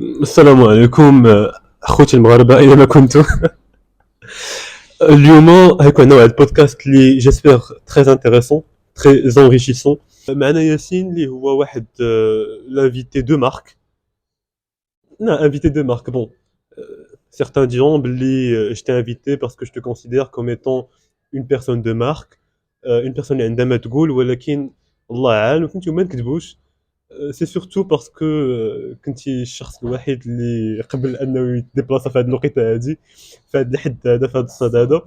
السلام عليكم اخوتي المغاربه اينما كنتم. اليوم هيكون نوع البودكاست اللي جيسبر تري انتريسون تري انريشيسون. معنا ياسين اللي هو واحد لانفيتي دو مارك. Non, invité de marque. Bon, certains diront Billy, je t'ai invité parce que je te considère comme étant une personne de marque, une personne qui a un تقول ولكن الله أعلم وكنتو ما نكذبوش. سي سورتو باسكو كنتي الشخص الوحيد اللي قبل انه يديبلاصا في هذه الوقيته هذه في هذا الحد هذا في هذا الصدى هذا.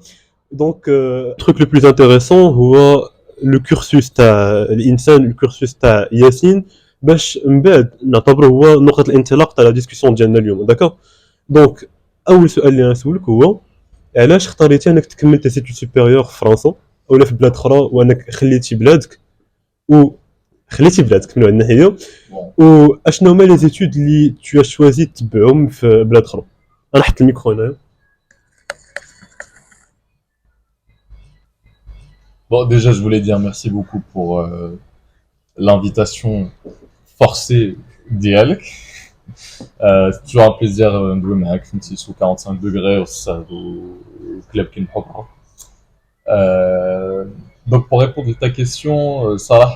دونك التروك لو بلوز انتريسون هو لو كورسوس تاع الانسان، الكورسوس تاع ياسين، باش من بعد نعتبره هو نقطه الانطلاق تاع لا ديسكسيون ديالنا اليوم. داكوغ. دونك اول سؤال اللي غنسولك هو علاش اختاريتي انك تكمل تي سيتود سوبيريور في فرنسا ولا في بلاد اخرى، وانك خليتي بلادك وخليتي بلادك من واحد الناحيه، واشنو هما لي زيتود اللي تو شوازي تبعهم في بلاد اخرى؟ انا حط الميكرو هنايا. Bon, déjà, je voulais dire merci beaucoup pour l'invitation forcée d'Yalk. C'est toujours un plaisir de jouer avec sous 45 degrés au club qui me propose. Donc, pour répondre à ta question, Salah,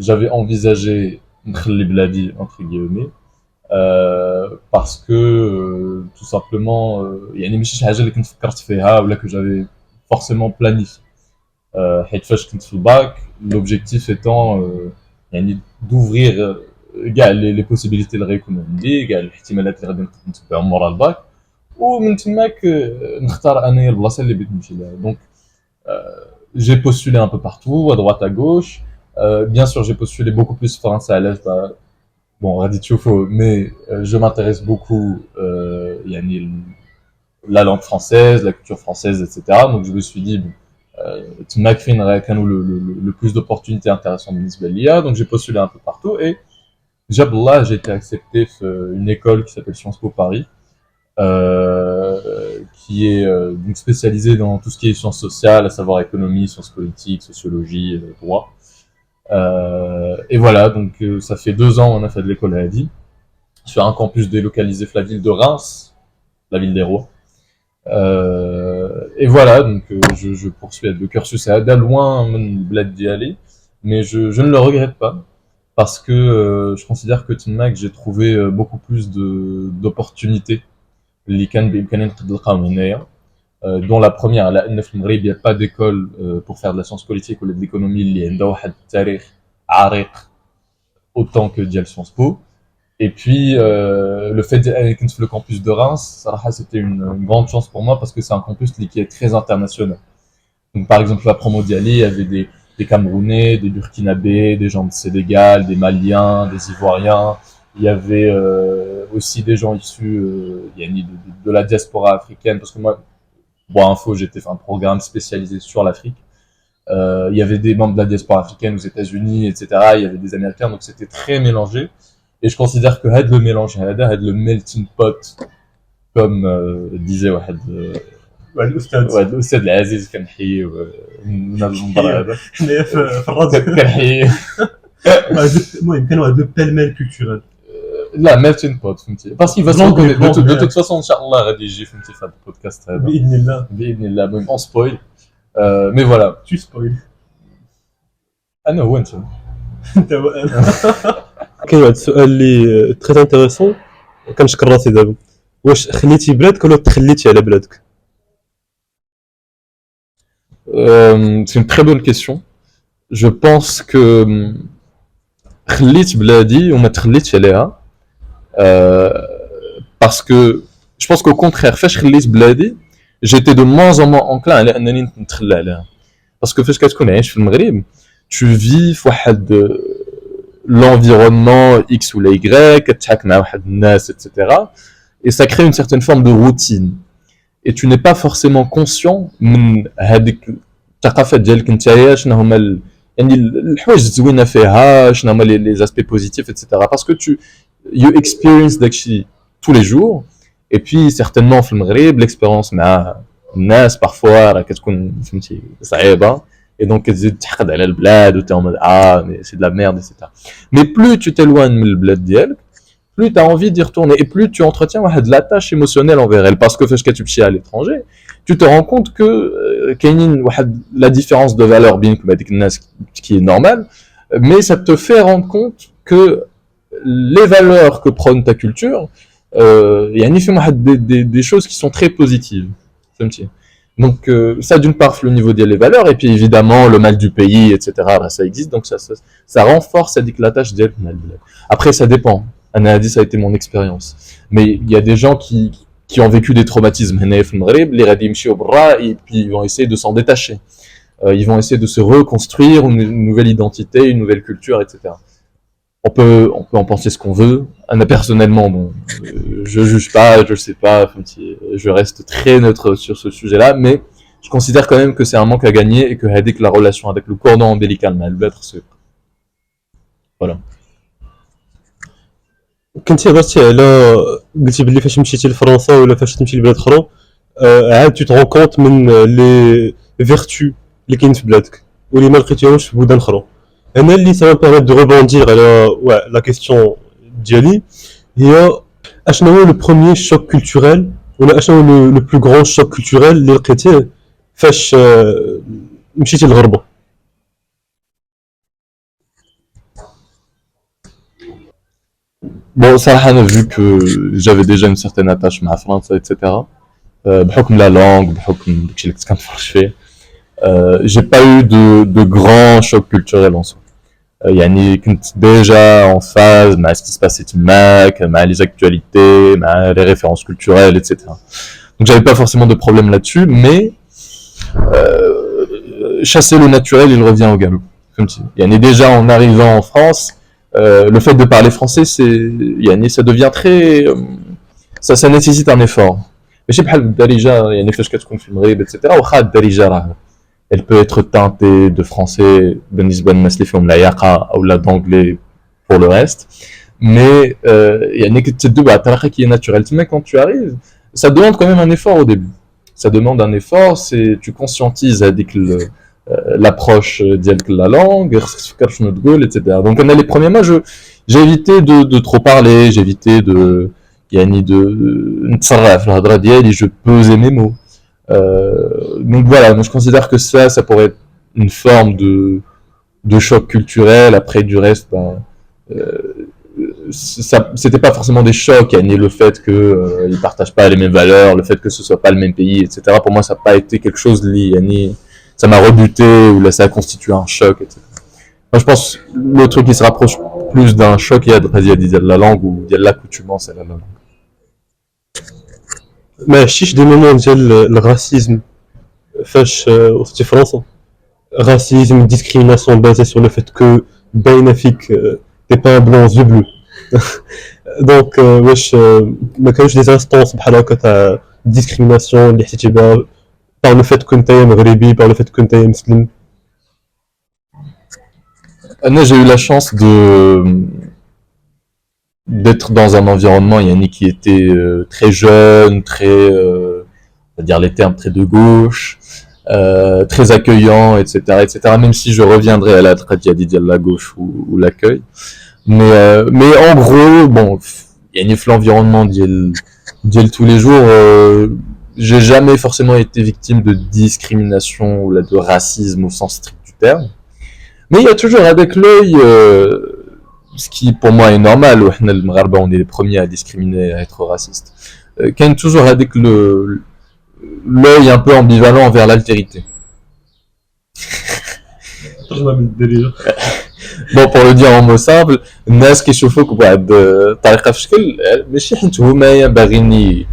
j'avais envisagé les Bladi, entre guillemets, parce que tout simplement, il y a une chose que j'avais forcément planifié. حيت فاش كنت في الباك l'objectif étant يعني d'ouvrir كاع les possibilités اللي غيكونوا عندي، كاع الاحتمالات اللي غادي نقدر نتبعهم مورا الباك، ومن تماك نختار انايا البلاصه اللي بغيت نمشي لها. Donc j'ai postulé un peu partout, à droite à gauche. Bien sûr, j'ai postulé beaucoup plus français à l'aise. Bon, غادي تشوفوا, mais je m'intéresse beaucoup يعني la langue française, la culture française, etc. Donc je me suis dit, bon, تماك فين غيكونوا le plus d'opportunités intéressantes بالنسبه ليا. Donc j'ai postulé un peu partout et جاب الله j'ai été accepté في une école qui s'appelle Sciences Po Paris, qui est donc spécialisée dans tout ce qui est sciences sociales, à savoir économie, sciences politiques, sociologie, droit. Et voilà, donc ça fait 2 ans on a fait de l'école à Adi, sur un campus délocalisé de la ville de Reims, la ville des rois. Et voilà, donc je poursuis le cursus à Ada, loin de bled d'y aller, mais je ne le regrette pas, parce que je considère que Tinmac, j'ai trouvé beaucoup plus d'opportunités اللي كان بإمكاني نقدر نلقاهم هنايا. dont la première, لأن في المغرب il n'y a pas d'école pour faire de la science politique ou de l'économie اللي عندها واحد التاريخ عريق autant que ديال Sciences Po. Et puis le fait d'être le campus de Reims, c'était une grande chance pour moi parce que c'est un campus qui est très international. Donc par exemple la promo d'Yali, il y avait des Camerounais, des Burkinabés, des gens de Sénégal, des Maliens, des Ivoiriens. Il y avait aussi des gens issus de la diaspora africaine, parce que moi, bon info, j'étais fait un programme spécialisé sur l'Afrique. Il y avait des membres de la diaspora africaine aux États-Unis, etc. Il y avait des Américains, donc c'était très mélangé. Et je considère que had le mélange, had le melting pot, comme disait واحد الأستاذ العزيز كنحييه ونضرب هذا حنايا في الراديو كنحييه. المهم كان واحد لو بيل كولتورال. لا melting pot فهمتي، parce qu'il va se reconnaître de toute façon ان شاء الله غادي يجي فهمتي في هذا البودكاست هذا باذن الله. المهم اون سبويل مي فوالا تو سبويل. انا هو انت انت هو انا. كاين واحد السؤال اللي تري انتريسون كنشكر راسي دابا، واش خليتي بلادك ولا تخليتي على بلادك؟ C'est une très bonne question. Je pense que خليت بلادي وما تخليتش عليها, parce que je pense qu'au contraire فاش خليت بلادي j'étais de moins en moins enclin على انني نتخلى عليها, parce que فاش كتكون عايش في المغرب tu vis في واحد l'environnement X ou la Y, كتحاك مع واحد الناس, etc. Et ça crée une certaine forme de routine. Et tu n'es pas forcément conscient من هذيك الثقافات ديالك نتايا شنو هما يعني الحوايج الزوينه فيها, شنو هما les aspects positifs, etc. Parce que you experience داكشي tous les jours. Et puis certainement في المغرب l'expérience مع الناس parfois راه كتكون فهمتي صعيبه. Et donc تزيد تحقد على البلاد و تي en mode mais c'est de la merde, etc. Mais plus tu t'éloignes من البلاد ديالك, plus tu as envie d'y retourner et plus tu entretiens de l'attache émotionnelle envers elle. Parce que quand tu es à l'étranger, tu te rends compte que la différence de valeur bien qui est normale, mais ça te fait rendre compte que les valeurs que prône ta culture, il y a des choses qui sont très positives. Donc ça d'une part le niveau des valeurs et puis évidemment le mal du pays, etc. Ça existe, donc ça renforce l'attache d'elle. Après ça dépend. Anna a dit ça a été mon expérience. Mais il y a des gens qui ont vécu des traumatismes. Les radim et puis ils vont essayer de s'en détacher. Ils vont essayer de se reconstruire une nouvelle identité, une nouvelle culture, etc. On peut en penser ce qu'on veut. Anna personnellement, bon, je juge pas, je sais pas, je reste très neutre sur ce sujet-là, mais je considère quand même que c'est un manque à gagner et que dès que la relation avec le cordon ombilical c'est voilà. كنتي هضرتي على قلتي بلي فاش مشيتي لفرنسا ولا فاش تمشي لبلاد اخرى عاد تو ترون كونت من لي فيرتو اللي كاين في بلادك واللي ما لقيتيهمش في بلدان اخرى. انا اللي سا بيرميت دو ريبوندير على لا كيسيون ديالي هي اشنو هو لو بروميير شوك كولتوريل ولا اشنو هو لو بلو غران شوك كولتوريل اللي لقيتيه فاش مشيتي للغربه. Bon, ça a vu que j'avais déjà une certaine attache à la France, etc. بحكم la langue, بحكم داكشي اللي كنت كنتفرج فيه. J'ai pas eu de grands chocs culturels en soi. يعني كنت déjà en phase مع ce qui se passait تماك, مع les actualités, مع les références culturelles, etc. Donc j'avais pas forcément de problème là-dessus, mais chasser le naturel, il revient au galop. Yani déjà en arrivant en France, le fait de parler français, ça devient très, ça nécessite un effort. Mais je sais pas le darija, yani فاش كتكون في المغرب, etc. وخا الدارجة راه elle peut être teintée de français بالنسبة للناس اللي فيهم العياقة ou la d'anglais pour le reste. Mais يعني كتبدو بواحد الطريقة qui est naturelle. Mais quand tu arrives, ça demande quand même un effort au début. Ça demande un effort, c'est tu conscientises avec l'approche de la langue, etc. Donc les premiers mois, j'ai évité de trop parler, j'ai évité de je pesais mes mots. Donc voilà, moi je considère que ça pourrait être une forme de choc culturel. Après du reste, c'était pas forcément des chocs, ni le fait qu'ils partagent pas les mêmes valeurs, le fait que ce soit pas le même pays, etc. Pour moi, ça n'a pas été quelque chose ni ça m'a rebuté ou là ça a constitué un choc, etc. Moi, je pense le truc qui se rapproche plus d'un choc, il y a de la langue ou il y a de l'accoutumance à la langue. ما عشتيش دي مومون ديال الراسيزم فاش وصلتي فرنسا؟ راسيزم ديسكريميناسيون بازي سور لو فيت كو باينه فيك تي با بلون زو بلو. دونك واش ما كانوش دي انستونس بحال هكا تاع ديسكريميناسيون اللي حسيتي بها par le fait que tu es مغربي, par le fait que tu es مسلم؟ Moi, j'ai eu la chance d'être dans un environnement Yannick qui était très jeune, très on va dire les termes très de gauche, très accueillant, etc., etc. Même si je reviendrai à la tragédie de la gauche ou l'accueil, mais en gros, bon, Yannick l'environnement d'il tous les jours, j'ai jamais forcément été victime de discrimination ou là, de racisme au sens strict du terme. Mais il y a toujours avec l'œil, ce qui pour moi est normal, on est les premiers à discriminer, à être raciste. Qu'il y a toujours avec l'œil un peu ambivalent envers l'altérité. Bon, pour le dire en mots simples, الناس كيشوفوك بواحد الطريقة في شكل ماشي حيت هما باغيين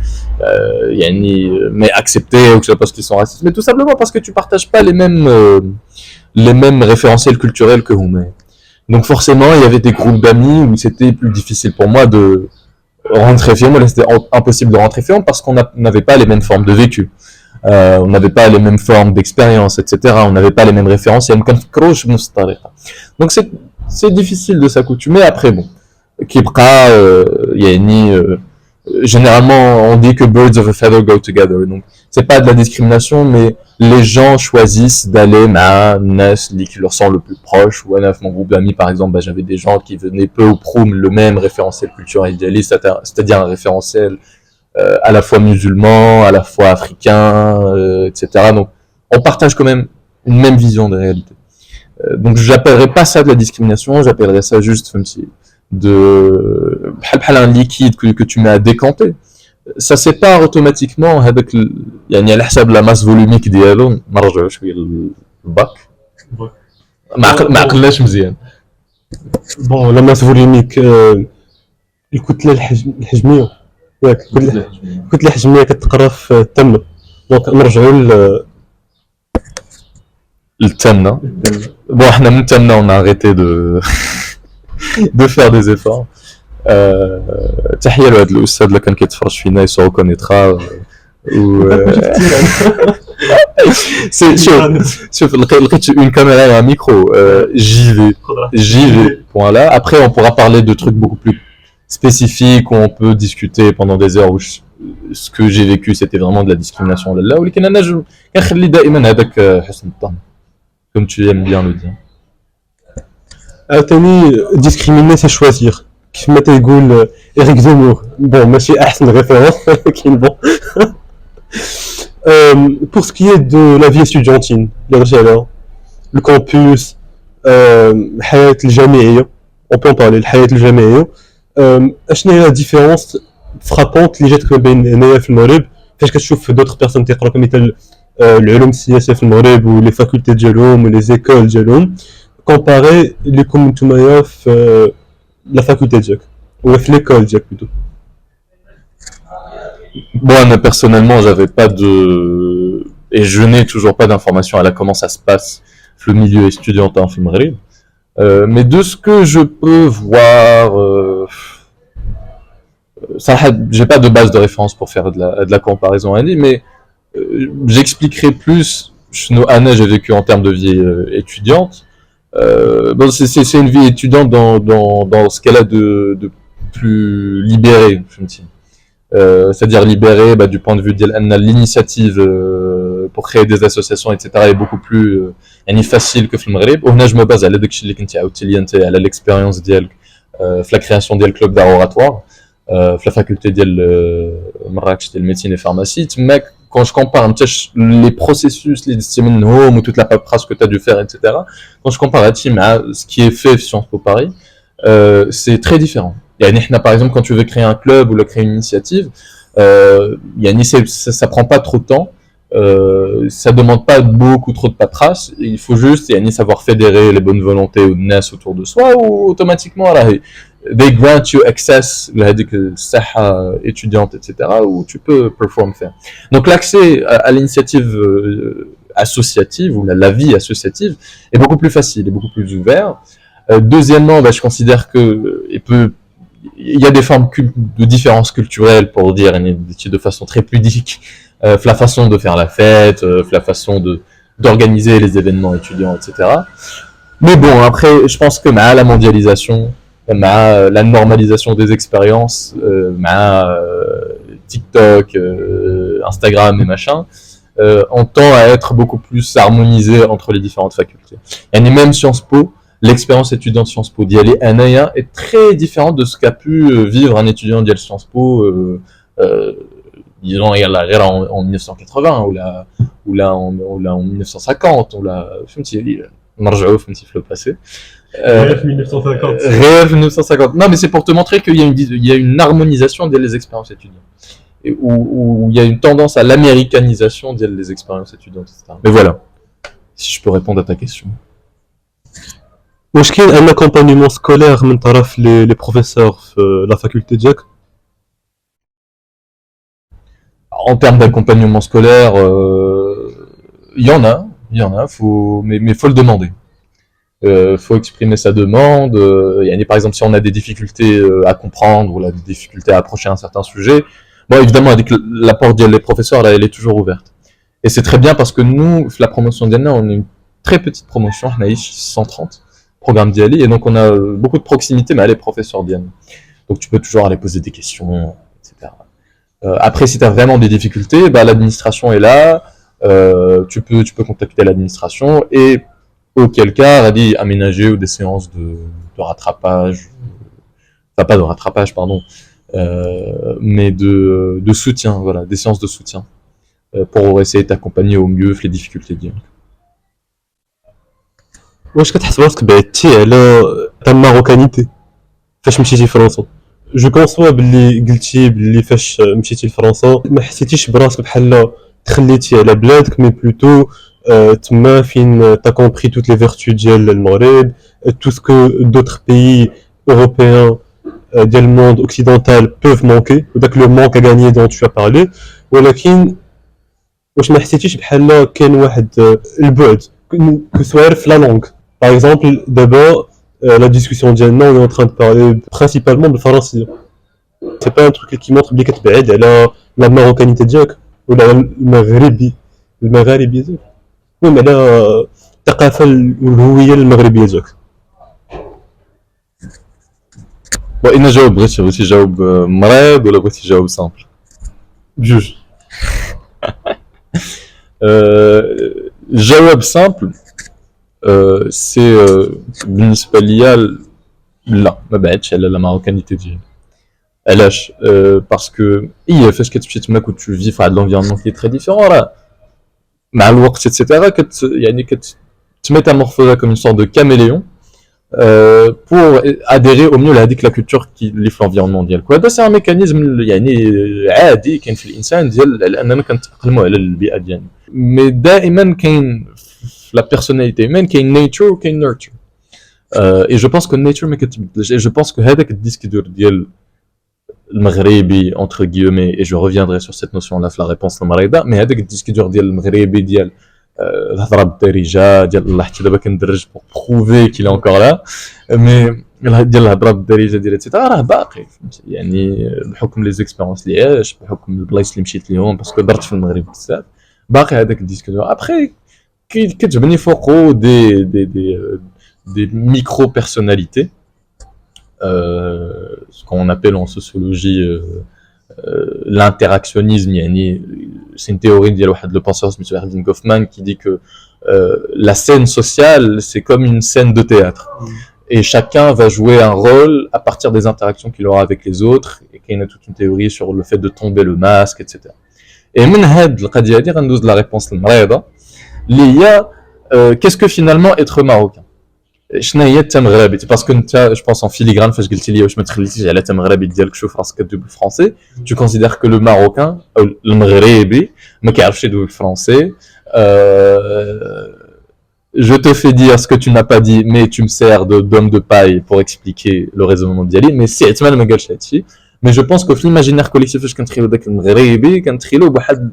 يعني ما accepter ou parce qu'ils sont racistes, mais tout simplement parce que tu partages pas les mêmes référentiels culturels que هما. Donc forcément, il y avait des groupes d'amis où c'était plus difficile pour moi de rentrer fier. Moi, c'était impossible de rentrer fier parce qu'on n'avait pas les mêmes formes de vécu. On n'avait pas les mêmes formes d'expérience, etc. On n'avait pas les mêmes références. Donc c'est difficile de s'accoutumer. Après, bon, qui généralement on dit que birds of a feather go together. Donc c'est pas de la discrimination, mais les gens choisissent d'aller à Nas qui leur sont le plus proche. Ou à mon groupe d'amis par exemple, j'avais des gens qui venaient peu ou prou le même référentiel culturel idéaliste, c'est-à-dire un référentiel à la fois musulman, à la fois africain, etc. Donc on partage quand même une même vision des réalités. Donc j'appellerais pas ça de la discrimination, j'appellerais ça juste de un liquide que tu mets à décanter. Ça sépare automatiquement هذاك يعني على حساب la masse volumique ديالو نرجعوا شويه للباك ما عقلناش مزيان. بون لا ماس فوليميك الكتله الحجميه ياك الكتله الحجميه كتقرا في التامنه دونك نرجعوا التامنه. Bon احنا من التامنه on a arrêté de faire des efforts. تحيه لهذا الاستاذ اللي كان كيتفرج فينا يسو كونيترا و شوف لقيت une caméra et un micro, j'y vais point là. Après on pourra parler de trucs beaucoup plus spécifiques où on peut discuter pendant des heures où ce que j'ai vécu c'était vraiment de la discrimination là ولكن انا كنخلي دائما هذاك حسن الظن comme tu aimes bien le dire. عاوتاني discriminer c'est choisir كيف ما تيقول إريك زيمور بون ماشي أحسن ريفيرونس ولكن بون pour ce qui est de la vie estudiantine الرجالة le campus الحياة الجامعية on peut en parler الحياة الجامعية أشنو هي la différence frappante اللي جاتك ما بين هنايا في المغرب فاش كتشوف d'autres personnes تيقراو كمثال العلوم السياسية في المغرب و لي فاكولتي ديالهم و لي زيكول ديالهم comparé ليكم نتوما في la faculté ديالك ou في l'école ديالك plutôt. Moi, personnellement, j'avais pas de... Et je n'ai toujours pas d'informations à comment ça se passe le milieu étudiantin en Maghreb. Mais de ce que je peux voir... ça, j'ai pas de base de référence pour faire de la comparaison, mais j'expliquerai plus ce que j'ai vécu en termes de vie étudiante. Bon, c'est une vie étudiante dans ce qu'elle a de plus libéré, je me dis. C'est-à-dire libéré du point de vue de l'initiative pour créer des associations, etc. est beaucoup plus facile que le Maghreb. Là, je me base à l'expérience de la création du club d'art oratoire, la faculté de Marrakech de médecine et pharmacie. Mais quand je compare les processus, les disciplines ou toute la paperasse que tu as dû faire, etc. Quand je compare à ce qui est fait Sciences Po Paris, c'est très différent. Par exemple, quand tu veux créer un club ou créer une initiative, ça prend pas trop de temps, ça demande pas beaucoup trop de paperasse, il faut juste savoir fédérer les bonnes volontés ou NAS autour de soi, ou automatiquement, là, they grant you access à la étudiante, etc., où tu peux perform faire. Donc l'accès à l'initiative associative, ou la vie associative, est beaucoup plus facile, est beaucoup plus ouvert. Deuxièmement, je considère que il y a des formes de différences culturelles, pour dire de façon très pudique, la façon de faire la fête, la façon d'organiser les événements étudiants, etc. Mais bon, après, je pense que la mondialisation, la normalisation des expériences, TikTok, Instagram et machin, on tend à être beaucoup plus harmonisé entre les différentes facultés. Et même Sciences Po, l'expérience étudiante Sciences Po d'y aller Anaya est très différente de ce qu'a pu vivre un étudiant d'y aller Sciences Po disons en 1980 ou là en 1950 ou là نرجعوا فهمتي في le passé. Rêve 1950. Rêve 1950. Non, mais c'est pour te montrer qu'il y a une harmonisation des expériences étudiantes. Et où il y a une tendance à l'américanisation des expériences étudiantes, etc. Mais voilà, si je peux répondre à ta question. واش كاين ان accompagnement scolaire من طرف les professeurs في la faculté ديالك؟ En termes d'accompagnement scolaire, il y en a, mais faut le demander. Faut exprimer sa demande. Par exemple, si on a des difficultés à comprendre ou des difficultés à approcher un certain sujet, bon, évidemment, avec la porte des professeurs, là, elle est toujours ouverte. Et c'est très bien parce que nous, la promotion d'Yana, on est une très petite promotion, on a 130 programmes d'Yali, et donc on a beaucoup de proximité, mais elle est professeur d'Yana. Donc tu peux toujours aller poser des questions, etc. Après, si tu as vraiment des difficultés, bah, l'administration est là. Tu peux contacter l'administration et auquel cas, on a dit aménager ou des séances de rattrapage, enfin pas de rattrapage, pardon, mais de soutien, voilà, des séances de soutien pour essayer de t'accompagner au mieux les difficultés ديالك. واش كتحس براسك بعدتي على تا الماروكانيتي فاش مشيتي لفرنسا؟ جو كونسوا باللي قلتي باللي فاش مشيتي لفرنسا ما حسيتيش براسك بحال تخليتي على بلادك مي بلوتو تما فين تا كومبري توت لي فيرتو ديال المغرب تو سكو دوطخ بيي اوروبيان ديال الموند اوكسيدونتال بوف مونكي وداك لو مونك ا غانيي دون تو بارلي ولكن واش ما حسيتيش بحال كاين واحد البعد que soit la langue. Par exemple, d'abord, la discussion d'Anna, on est en train de parler principalement de français. C'est pas un truc qui montre que tu es la marocanité diak ou la maghribi. Le maghribi diak. Oui, mais là, الثقافة والهوية المغربية diak. وإن جاوب بغيتي جاوب مريض ولا بغيتي جاوب سامبل؟ بجوج. جواب سامبل سي بالنسبه ليا لا ما بعدش على لا ماروكانيتي ديالي. علاش؟ باسكو فاش كتمشي تما كنت تو في واحد لونفيرونمون كي تري ديفيرون راه مع الوقت اتسيتيرا يعني تميتامورفوزا كوم اون سورت دو كاميليون pour adhérer au mieux لهذيك لا كولتور اللي في لونفيرونمون ديالك. وهذا سي ان ميكانيزم يعني عادي كاين في الانسان ديال اننا كنتاقلموا على البيئه ديالنا. مي دائما كاين في لا بيرسوناليتي هيومان كاين نيتشر وكاين نيرتشر. اي جو بونس كو النيتشر ما كتبدلش. اي جو بونس كو هذاك الديسكور ديال المغربي entre guillemets et je reviendrai sur cette notion là في la réponse المريضه. مي هذاك الديسكور ديال المغربي ديال الهضره بالدارجه ديال الله حتى دابا كندرج بور بروفي كيل انكور لا مي ديال الهضره بالدارجه ديال اتسيتيرا راه باقي يعني بحكم لي زيكسبيرونس اللي عاش بحكم البلايص اللي مشيت ليهم باسكو درت في المغرب بزاف باقي هذاك الديسكور. ابخي كتبني فوقو des micro-personnalités, ce qu'on appelle en sociologie l'interactionnisme. C'est une théorie de le penseur M. Erving Goffman qui dit que la scène sociale, c'est comme une scène de théâtre. Et chacun va jouer un rôle à partir des interactions qu'il aura avec les autres, et qu'il y a toute une théorie sur le fait de tomber le masque, etc. Et من هاد القضية هادي غندوز la réponse المريضة اللي هي qu'est-ce que finalement être marocain. شنو هي التمغربي؟ باسكو انت جو بونس ان فيليغران فاش قلتي لي واش ما تخليتيش على التمغربي ديالك شوف راسك كدوي بالفرنسي tu considères que le marocain او المغربي ما كيعرفش يدوي بالفرنسي. Je te fais dire ce que tu n'as pas dit, mais tu me sers d'homme de paille pour expliquer le raisonnement ديالي. Mais si احتمال ما قالش هادشي. Mais je pense que في l'imaginaire collectif فاش كنتخيلو داك المغربي كنتخيلو بواحد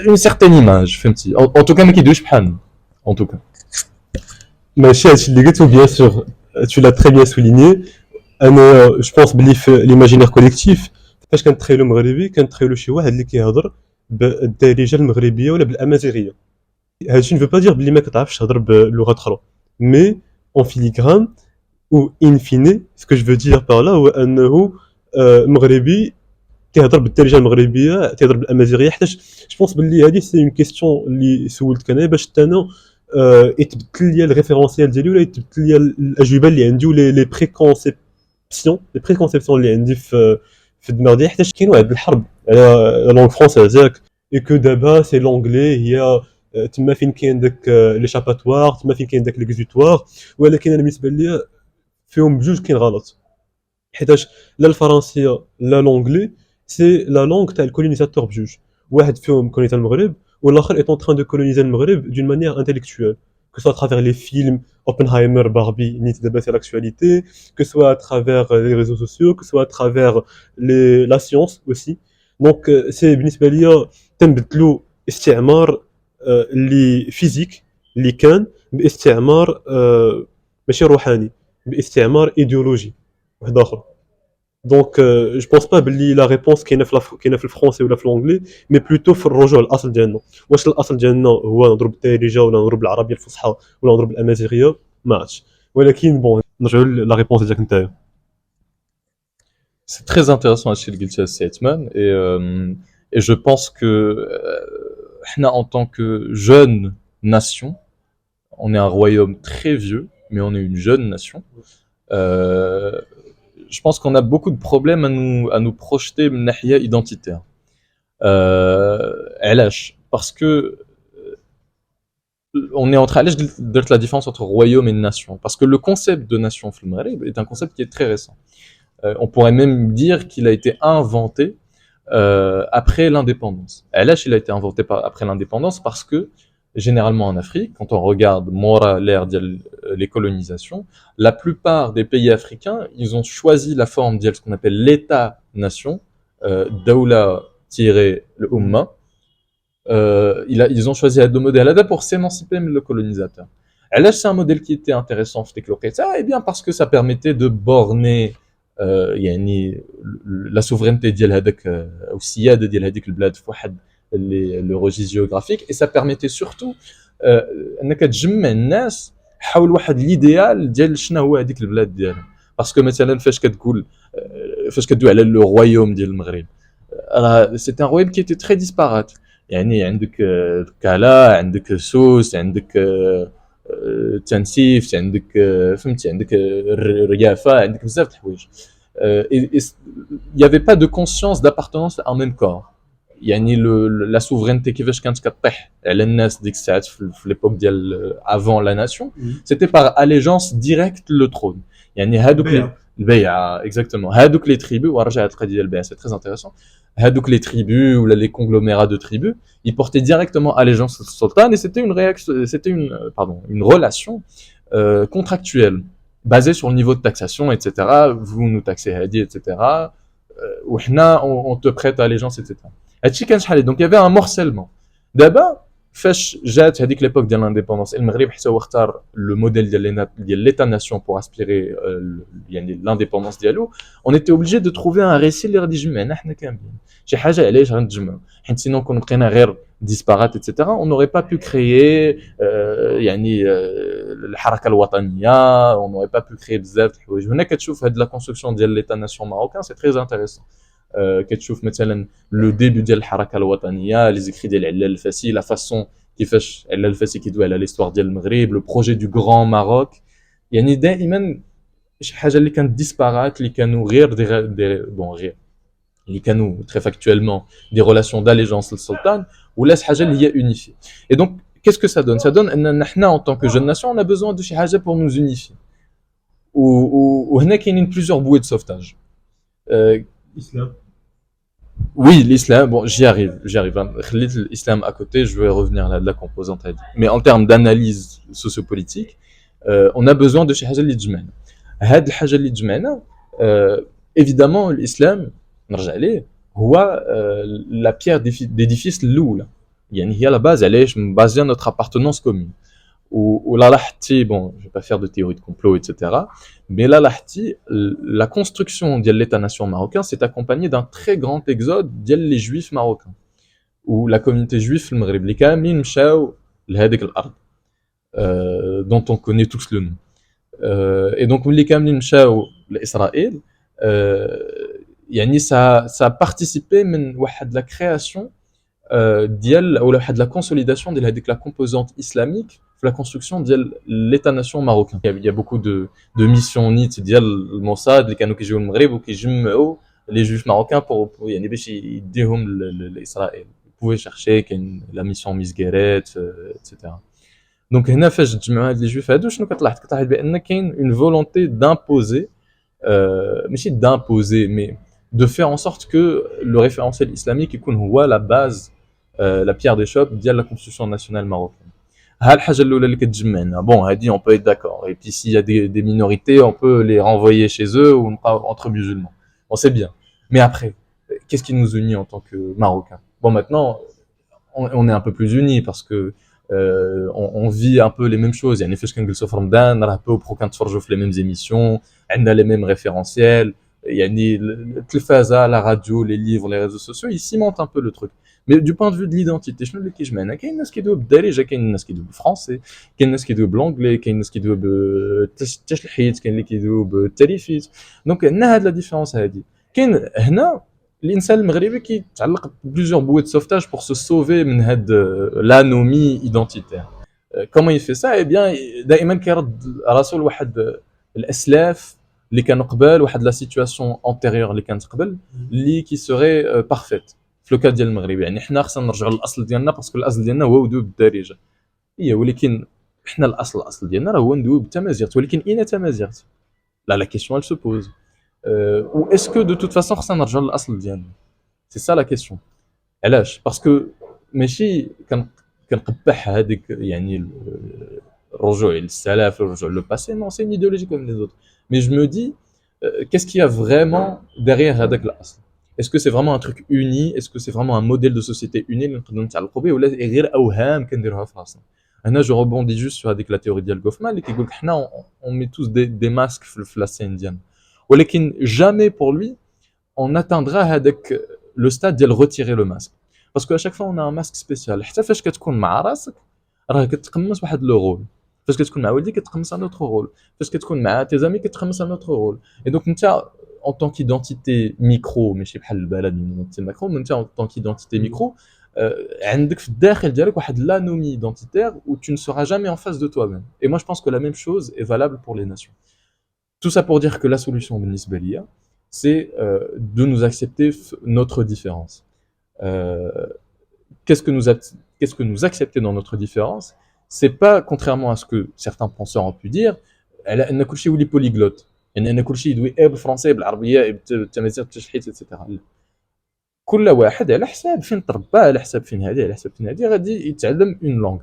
une certaine image فهمتي. En tout cas ما كيدويش بحالنا. En tout cas. ماشي هادشي اللي قلتو بيان سور tu l'as très bien souligné. انا جو بونس بلي في ليماجينير كوليكتيف فاش كنتخيلو مغربي كنتخيلو شي واحد اللي كيهضر بالدارجه المغربيه ولا بالامازيغيه. هادشي نفو با دير بلي ما كتعرفش تهضر بلغات اخرى مي اون فيليغران او ان فيني سكو جو فو دير بار لا هو انه مغربي كيهضر بالدارجه المغربيه تيهضر بالامازيغيه حيتاش جو بونس بلي هادي سي اون كيسيون اللي سولتك انا باش حتى انا يتبدل ليا الريفيرونسيال ديالي ولا يتبدل ليا الاجوبه اللي عندي ولا لي بريكونسيبسيون اللي عندي في الدماغ ديالي حيتاش كاين واحد الحرب على لا لونغ فرونسيز ياك اي كو دابا سي لونغلي هي تما فين كاين داك ليشاباتوار تما فين كاين داك ليكزوتوار ولكن انا بالنسبه ليا فيهم بجوج كاين غلط حيتاش لا الفرنسيه لا لونغلي سي لا لونغ تاع الكولونيزاتور بجوج واحد فيهم كولونيزا المغرب والآخر est en train de coloniser le Maghreb d'une manière intellectuelle, que ce soit à travers les films, Oppenheimer, Barbie, Nietzsche débat sur l'actualité, que ce soit à travers les réseaux sociaux, que ce soit à travers la science aussi. Donc c'est بالنسبة ليا تنبدلو استعمار اللي فيزيك اللي كان باستعمار ماشي روحاني باستعمار ايديولوجي واحد اخر. دونك جو بونس با بلي لا ريبونس كاينه في الفرونسي ولا في لونغلي مي بلوتو في الرجوع للاصل ديالنا. واش الاصل ديالنا هو نضرب بالدارجه ولا نضرب بالعربيه الفصحى ولا نضرب بالامازيغيه ما عرفتش ولكن بون نرجعوا لا ريبونس ديالك نتايا. C'est très intéressant chez le Gilcha Seitman et je pense que en tant que jeune nation, on est un royaume très vieux, mais on est une jeune nation. Euh, je pense qu'on a beaucoup de problèmes à nous projeter من ناحية identitaire. علاش parce que on est entre علاش درت la différence entre royaume et nation parce que le concept de nation في المغرب est un concept qui est très récent. On pourrait même dire qu'il a été inventé après l'indépendance. علاش il a été inventé après l'indépendance parce que généralement en Afrique, quand on regarde Mora l'ère les colonisations, la plupart des pays africains, ils ont choisi la forme de ce qu'on appelle l'État-nation, Daoula-le-Umma. Ils ont choisi le modèle là pour s'émanciper même le colonisateur. Alors c'est un modèle qui était intéressant, eh bien parce que ça permettait de borner la souveraineté ديال هذاك او السياده ديال هذيك البلاد في واحد le registre géographique et ça permettait surtout انك تجمع الناس حول واحد ليديال ديال شنو هو هذيك البلاد ديالهم باسكو مثلا فاش كدوي على لو رويوم ديال المغرب راه سي ان رويوم كي ايتي تري ديسبارات يعني عندك كالا عندك سوس عندك تنسيف عندك فهمتي عندك الريافه عندك بزاف د الحوايج il y avait pas de conscience d'appartenance à un même corps يعني la souveraineté كيفاش كانت كطيح على الناس ديك الساعات في ليبوك ديال avant la nation c'était par allégeance directe le trône يعني هادوك البيعه exactement هادوك les tribus ورجع القضيه ديال البيعه c'est très intéressant هادوك les tribus ou les conglomérats de tribus ils portaient directement allégeance au sultan et c'était une relation contractuelle basée sur le niveau de taxation etc vous nous taxez hadi etc on te prête allégeance etc هادشي كان شحال دونك يافي ان مورسيلمون دابا فاش جات هذيك ليبوك ديال لانديبوندونس المغرب حتى هو اختار لو موديل ديال ليتا ناسيون بور اسبيري يعني لانديبوندونس ديالو اون ايتي اوبليجي دو تروفي ان ريسي اللي غادي يجمعنا حنا كاملين شي حاجه علاش غنتجمعوا حيت سينون كون بقينا غير ديسبارات اتسيتيرا اون نوري با بو كريي يعني الحركه الوطنيه اون نوري با بو كريي بزاف د الحوايج هنا كتشوف هاد لا كونستركسيون ديال ليتا ناسيون ماروكان سي تري انتريسون كتشوف مثلا لو ديبي ديال الحركه الوطنيه لي زيكري ديال علال الفاسي لا فاسون كيفاش علال الفاسي كيدوي على ليستوار ديال المغرب لو بروجي دو غران ماروك يعني دائما شي حاجه اللي كانت ديسبارات اللي كانوا غير غير اللي كانوا تري فاكتويلمون دي ريلاسيون d'allégeance للسلطان ولا شي حاجه اللي هي اونيفي et donc qu'est-ce que ça donne ça donne ان حنا en tant que jeune nation on a besoin de شي حاجه pour nous unifier وهنا كاينين plusieurs bouées de sauvetage Islam. Oui, l'islam, bon, j'y arrive. L'islam à côté, je vais revenir à la composante. Mais en termes d'analyse sociopolitique, on a besoin de شي حاجة اللي تجمعنا. هاد الحاجة اللي تجمعنا, évidemment, l'islam, نرجع ليه, هو la pierre d'édifice الأولى. يعني هي la base, علاش basée notre appartenance commune. Ou là, bon, je vais pas faire de théorie de complot, etc. Mais là, la construction de l'État-nation marocain s'est accompagnée d'un très grand exode des juifs marocains. Où la communauté juive, le Maghreb, les Kamlin, Mchao, l'Hadik al-Ard, dont on connaît tous le nom. Et donc, les Kamlin, Mchao, l'Israël, ça a participé à la création ou à la consolidation de la composante islamique la construction de l'État-nation marocain. Il y a beaucoup de missions NIT ديال الموساد اللي كانوا كيجيو المغرب وكيجمعوا les juifs marocains pour يعني باش يديهم لإسرائيل. Vous pouvez chercher la mission Misgeret, etc. Donc هنا فاش تجمعوا هاد les juifs هادو شنو كتلاحظ بان كاين une volonté d'imposer ماشي d'imposer mais de faire en sorte que le référentiel islamique يكون هو la base la pierre d'échoppe ديال la constitution nationale marocaine. ها الحاجه الاولى اللي كتجمعنا bon هادي on peut être d'accord et puis s'il y a des minorités on peut les renvoyer chez eux ou entre musulmans on sait bien mais après qu'est-ce qui nous unit en tant que Marocains bon maintenant on est un peu plus unis parce que on vit un peu les mêmes choses يعني فاش كنجلسوا في رمضان راه peu pro كنتفرجوا في les mêmes émissions عندنا les mêmes référentiels يعني التلفازه la radio les livres les réseaux sociaux ils cimentent un peu le truc mais du point de vue de l'identité شنو اللي كيجمعنا كاين الناس كيدويو بالدارجه كاين الناس كيدويو بالفرنسي كاين الناس كيدويو بالانجلي كاين الناس كيدويو بالتشلحيت كاين اللي كيدويو بالتريفيت دونك عندنا هاد لا ديفيرونس هادي كاين هنا الانسان المغربي كيتعلق بليزيور بويت سوفتاج بور سو سوفي من هاد لانومي ايدونتيتير. كومون يفي سا؟ اي بيان دائما كيرد راسو لواحد الاسلاف اللي كانوا قبل، واحد لا سيتوياسيون انتيريور اللي كانت قبل اللي كي سوغي بارفيت. في لوكا ديال المغرب يعني حنا خصنا نرجعوا للاصل ديالنا، باسكو الاصل ديالنا هو ودوب بالدارجه هي، ولكن حنا الاصل ديالنا راه هو ندوي بالتمازيغ، ولكن اين تمازيغ؟ لا كيسيون elle se pose. و اسكو دو توت فاسون خصنا نرجعوا للاصل ديالنا؟ سي سا لا كيسيون. علاش؟ باسكو ماشي كنقبح هذيك يعني الرجوع للسلف، الرجوع لو باسي، نو سي une idéologie comme les autres. Mais je me dis, qu'est-ce qu'il y a vraiment derrière هذاك الاصل؟ Est-ce que c'est vraiment un truc uni? Est-ce que c'est vraiment un modèle de société uni اللي نقدروا نتعلقوا به، ولا غير اوهام كنديروها في راسنا؟ هنا جو rebondis juste sur هذيك لا تيوري ديال غوفمان اللي كيقول لك حنا on met tous des masques في la scène ديالنا، ولكن jamais pour lui on atteindra هذاك le stade ديال retirer le masque. Parce que à chaque fois on a un masque spécial. حتى فاش كتكون مع راسك راه كتقمص واحد لو رول، فاش كتكون مع والديك كتقمص ان اوتر رول، فاش كتكون مع تي زامي كتقمص ان اوتر رول. اي دونك انت en tant qu'identité ميكرو، ماشي بحال البلد من ماكرو، من انت en tant qu'identité ميكرو عندك في الداخل ديالك واحد لانومي identitaire où tu ne seras jamais en face de toi-même. Et moi je pense que la même chose est valable pour les nations. Tout ça pour dire que la solution بالنسبة ليا c'est de nous accepter notre différence. Qu'est-ce que nous accepter dans notre différence? C'est pas, contrairement à ce que certains penseurs ont pu dire, ان كل شيء يولي polyglotte، يعني ان كل شيء يدوي بالفرنسيه بالعربيه بالتمازيغ بالتشحيت اتسيتيرا. كل واحد على حساب فين تربى، على حساب فين هادي، على حساب فين هادي غادي يتعلم اون لونغ.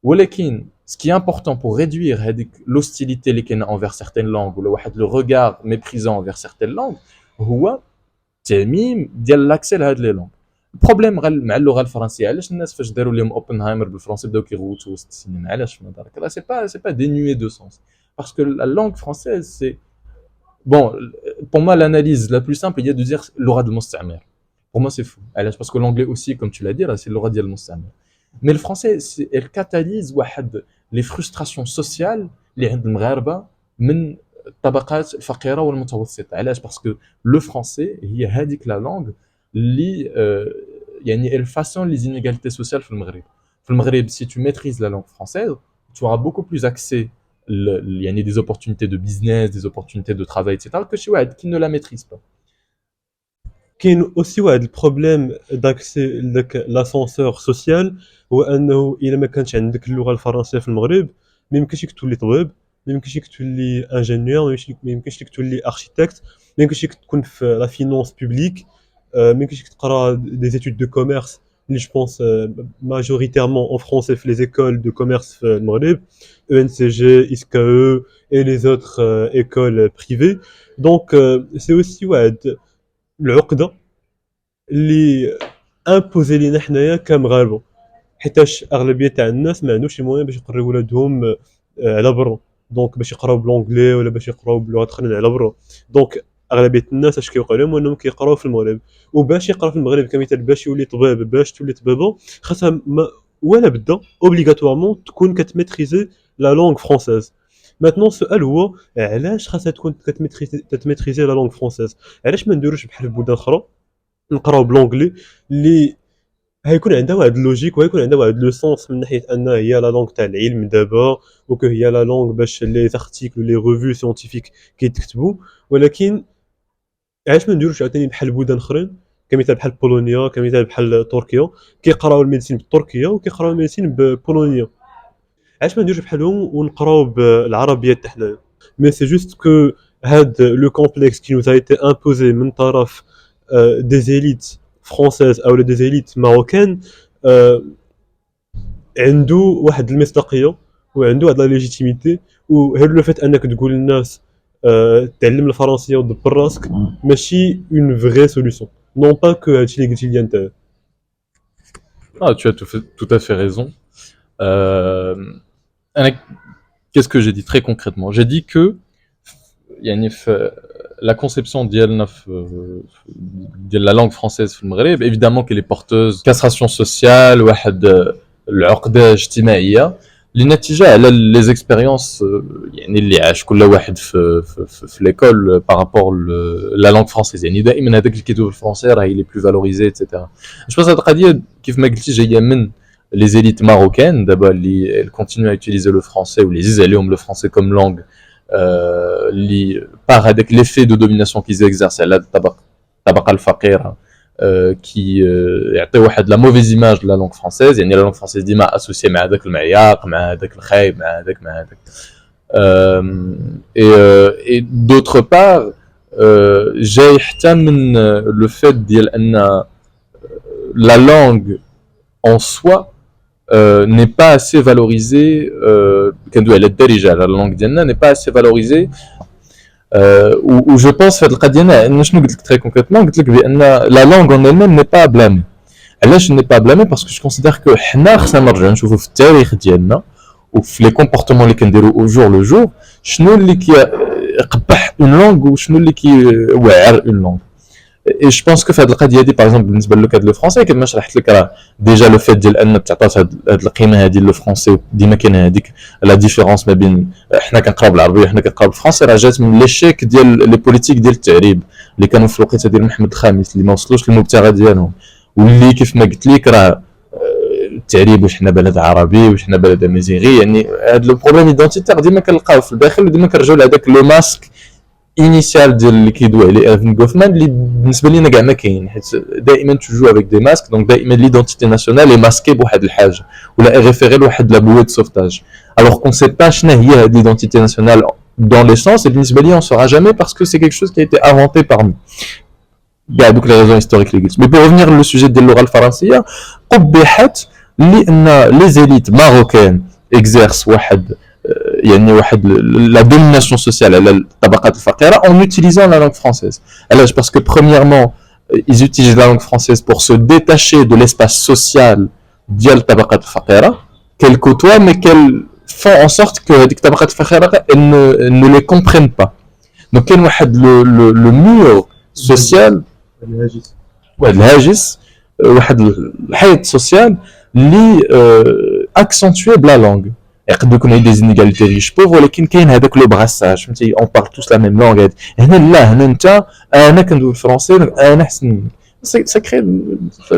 ولكن ce qui est important pour réduire هذيك l'hostilité اللي كاينه envers certaines langues ولا واحد le regard méprisant envers certaines langues هو التعميم ديال لاكسي لهاد لي لونغ. البروبليم مع اللغه الفرنسيه، علاش الناس فاش داروا لهم اوبنهايمر بالفرنسي بداو كيغوتوا وسط السنين؟ علاش في نظرك؟ راه سي با dénué de sens parce que la langue française c'est bon. Pour moi l'analyse la plus simple il y a de dire اللغه ديال المستعمر. Pour moi c'est fou. علاش؟ parce que l'anglais aussi comme tu l'as dit là c'est اللغه ديال المستعمر. Mais le français elle catalyse واحد les frustrations sociales اللي عند المغاربه من الطبقات الفقيره والمتوسطه. علاش؟ parce que le français هي هذيك la langue اللي يعني elle façonne les inégalités sociales في المغرب. في المغرب si tu maîtrises la langue française tu auras beaucoup plus accès يعني des opportunités de business, des opportunités de travail etc que شي واحد qui ne la maîtrise pas. كاين اوسي واحد البروبليم داكسي داك لاسانسور سوسيال، هو انه الا ما كانش عندك اللغه الفرنسيه في المغرب ما يمكنش لك تولي طبيب، ما يمكنش لك تولي انجينيور، ما يمكنش لك تولي اركيتكت، ما يمكنش لك تكون في لا فينانس بوبليك، ما يمكنش لك تقرا دي زيتود دو كوميرس اللي جو بونس ماجوريتيرمون اون فرونسي في لي زيكول دو كوميرس في المغرب، او ان سي جي، اس كا او اي لي زوتر ايكول بريفي. دونك سي اوسي واحد العقده اللي امبوزي لينا حنايا كمغاربه، حيتاش اغلبيه تاع الناس ما عندوش الموين باش يقريو ولادهم على برا، دونك باش يقراو بلونجلي ولا باش يقراو بلغات اخرين على برا. دونك اغلبيه الناس اش كيوقع لهم انهم كيقراو في المغرب، وباش يقرا في المغرب كمثال باش يولي طبيب، باش تولي طبيبه خاصها ولا بدا اوبليغاتوارمون تكون كتميتريزي لا لونغ فرونسيز. ماتنون السؤال هو علاش خاصها تكون كتميتريزي لا لونغ فرونسيز؟ علاش ما نديروش بحال في بلدان اخرى نقراو بلونجلي اللي هيكون عندها واحد اللوجيك وهيكون عندها واحد لو سونس من ناحيه ان هي لا لونغ تاع العلم دابا، وكو هي لا لونغ باش لي زارتيكل لي ريفيو سيونتيفيك كيتكتبوا. ولكن علاش ما نديروش عاوتاني بحال بلدان اخرين كمثال بحال بولونيا، كمثال بحال تركيا كيقراو الميديسين بالتركيه وكيقراو الميديسين ببولونيا؟ علاش ما نديروش بحالهم ونقراو بالعربيه تاع حنايا؟ مي سي جوست كو هاد لو كومبلكس كي نوز ا ايتي امبوزي من طرف des élites françaises او des élites marocaines عنده واحد المصداقيه وعنده واحد لا ليجيتيميتي، وهاد لو فيت انك تقول للناس تعلم الفرنسيه ودبر راسك ماشي اون فري سوليوشن، نون با كو هادشي اللي قلتي لي انت. Ah, tu as tout à fait raison. Qu'est-ce que j'ai dit très concrètement? J'ai dit que يعني la conception ديالنا ديال la langue française في المغرب évidemment qu'elle est porteuse castration sociale واحد العقدة اجتماعية، لنتيجة على les expériences يعني اللي عاش كل واحد في l'école par rapport la langue française. يعني دائما هذاك اللي كيدوي بالفرنسي راه il est plus valorisé etc. Je pense هذه القضية كيف ما قلتي جاية من les élites marocaines d'abord اللي elles continuent à utiliser le français ou les عليهم le français comme langue اللي par هذاك l'effet de domination qu'ils exercent على الطبقة الفقيرة qui يعطي واحد la mauvaise image de la langue française. يعني la langue française ديما associée مع هذاك المعياق مع هذاك الخايب مع هذاك et d'autre part جاي حتى من le fait ديال ان la langue en soi n'est pas assez valorisée كندوي على الدارجة على la langue ديالنا n'est pas assez valorisée où je pense في هذه القضيه انا شنو قلت لك تري كونكريتمون قلت لك بان لا لونغ اون elle-même n'est pas blâmée. علاش n'est pas blâmée parce que je considère que حنا خصنا نرجعوا نشوفوا في التاريخ ديالنا وفي لي كومبورتمون اللي كنديروا او جور لو جور شنو اللي كيقبح اون لونغ وشنو اللي كيوعر اون لونغ. اي جو بونس كو في هذه القضيه هذه باغ اكزومبل بالنسبه لو كاد لو فرونسي كما شرحت لك راه ديجا لو فيت ديال ان تعطات هذه القيمه هذه لو فرونسي ديما كاينه هذيك لا ديفيرونس ما بين حنا كنقراو بالعربيه وحنا كنقراو بالفرنسي راه جات من ليشيك ديال لي بوليتيك ديال التعريب اللي كانوا في الوقيته ديال محمد الخامس اللي ما وصلوش للمبتغى ديالهم واللي كيف ما قلت لك راه التعريب واش حنا بلد عربي واش حنا بلد امازيغي. يعني هذا لو بروبليم ايدونتيتير ديما كنلقاوه في الداخل وديما كنرجعوا لهذاك لو ماسك initial ديال اللي كيدوي عليه ايرفين غوفمان اللي بالنسبه لينا كاع ما كاين حيت دائما توجو افيك دي ماسك دونك دائما ليدونتيتي ناسيونال اي ماسكي بواحد الحاجه ولا ريفيري لواحد لا بوي دو سوفتاج alors qu'on sait pas شنو هي هذه l'identité nationale dans l'essence et بالنسبه لي on saura jamais parce que c'est quelque chose qui a été inventé par nous كاع دوك لي ريزون هيستوريك اللي قلت. مي بور revenir لو سوجي ديال اللغه الفرنسيه قبحت لان لي زيليت ماروكان exercent واحد يعني واحد لا دوميناسيون سوسيال على الطبقات الفقيره en utilisant la langue française. علاش parce que premièrement ils utilisent la langue française pour se détacher de l'espace social ديال الطبقات الفقيره qu'elles côtoient mais qu'elles font en sorte que هذيك الطبقات الفقيره ne les comprennent pas. donc كاين واحد le mur social واحد الهاجس واحد الحيط سوسيال اللي accentué بلا langue. يقدر يكون عندي ديزينيغاليتي ريش بوف ولكن كاين هذاك لو براساج فهمتي اون بار توس لا ميم لونغ. هنا لا هنا انت انا كندوي الفرنسي انا احسن ça crée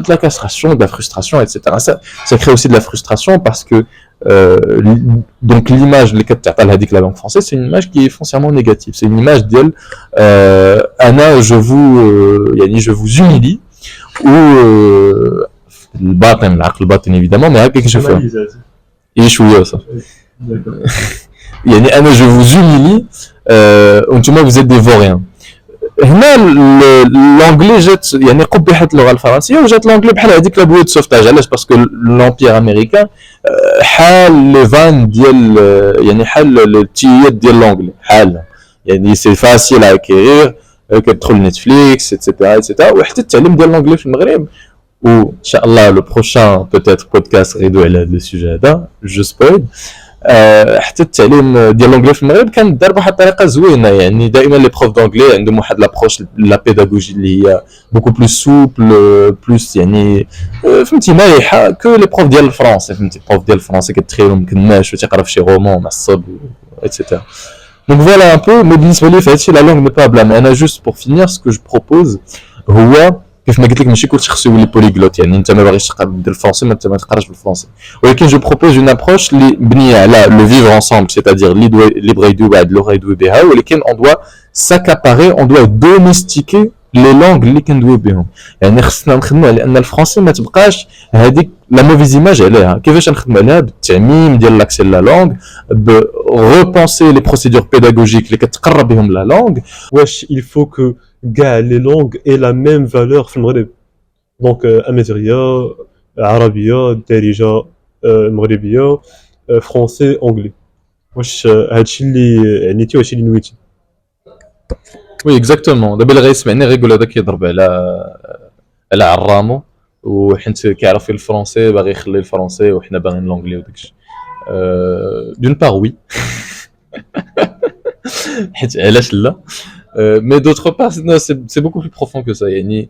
de la castration de la frustration etc. ça crée aussi de la frustration parce que donc l'image اللي كتعطى لهذيك la langue française c'est une image qui est foncièrement négative. c'est une image ديال انا يعني je vous humilie ou الباطن العقل الباطن évidemment mais هكا كنشوفها ايه شويه صح. يعني انا جو vous humilie وانتم vous êtes des vauriens. هنا لونجلي جات يعني قبحت اللغه الفرنسيه وجات لونجلي بحال هذيك لا بوي دو سوفتاج. علاش باسكو لومبير امريكان حال لي فان ديال يعني حال التيات ديال لونجلي حال يعني سي فاسيل ا اكيرير كتدخل نتفليكس ايتترا وحتى التعليم ديال لونجلي في المغرب وان شاء الله لو بروشان بوتيتر بودكاست غيدوي على هذا السوجي هذا جو سبويل حتى التعليم ديال لونجلي في المغرب كان دار بواحد الطريقه زوينه. يعني دائما لي بروف دونجلي عندهم واحد لابروش لا بيداغوجي اللي هي بوكو بلوس سوبل بلوس يعني فهمتي مريحه كو لي بروف ديال الفرنسي. فهمتي بروف ديال الفرنسي كتخيلو يمكن ماشي تيقرا في شي رومون معصب ايتترا. دونك فوالا ان بو. مي بالنسبه لي فهادشي لا لونغ ني با بلام. انا جوست بور فينير سكو جو بروبوز هو كيف ما قلت لك ماشي كلشي خصو يولي بوليغلوت. يعني انت ما باغيش تقرا بالفرنسي ما تقراش بالفرنسي ولكن جو بروبوز اون ابروش اللي مبنيه على لو فيفر انصامبل سيتادير اللي بغا يدوي بعد لغه يدوي بها ولكن اون دوا ساكاباري اون دوا دوميستيكي لي لونغ اللي كندوي بهم. يعني خصنا نخدموا على ان الفرنسي ما تبقاش هذيك لا موفيز ايماج عليها. كيفاش نخدموا عليها؟ بالتعميم ديال لاكسي لا لونغ بروبونسي لي بروسيدور بيداغوجيك اللي كتقرب بهم لا لونغ. واش il faut que كاع لي لونغ اي لا ميم فالور في المغرب دونك امازيغيه عربيه دارجه مغربيه فرونسي انجلي. واش هادشي اللي عنيتي وهادشي اللي نويتي؟ وي اكزاكتومون. دابا اللي غيسمعني غيقول هذا كيضرب على عرامو وحيت كيعرف الفرنسي باغي يخلي الفرنسي وحنا باغيين لونجلي وداكشي. دون بار وي حيت علاش لا. مي دوطخ بار سي بوكو بلو بروفون كو سا. يعني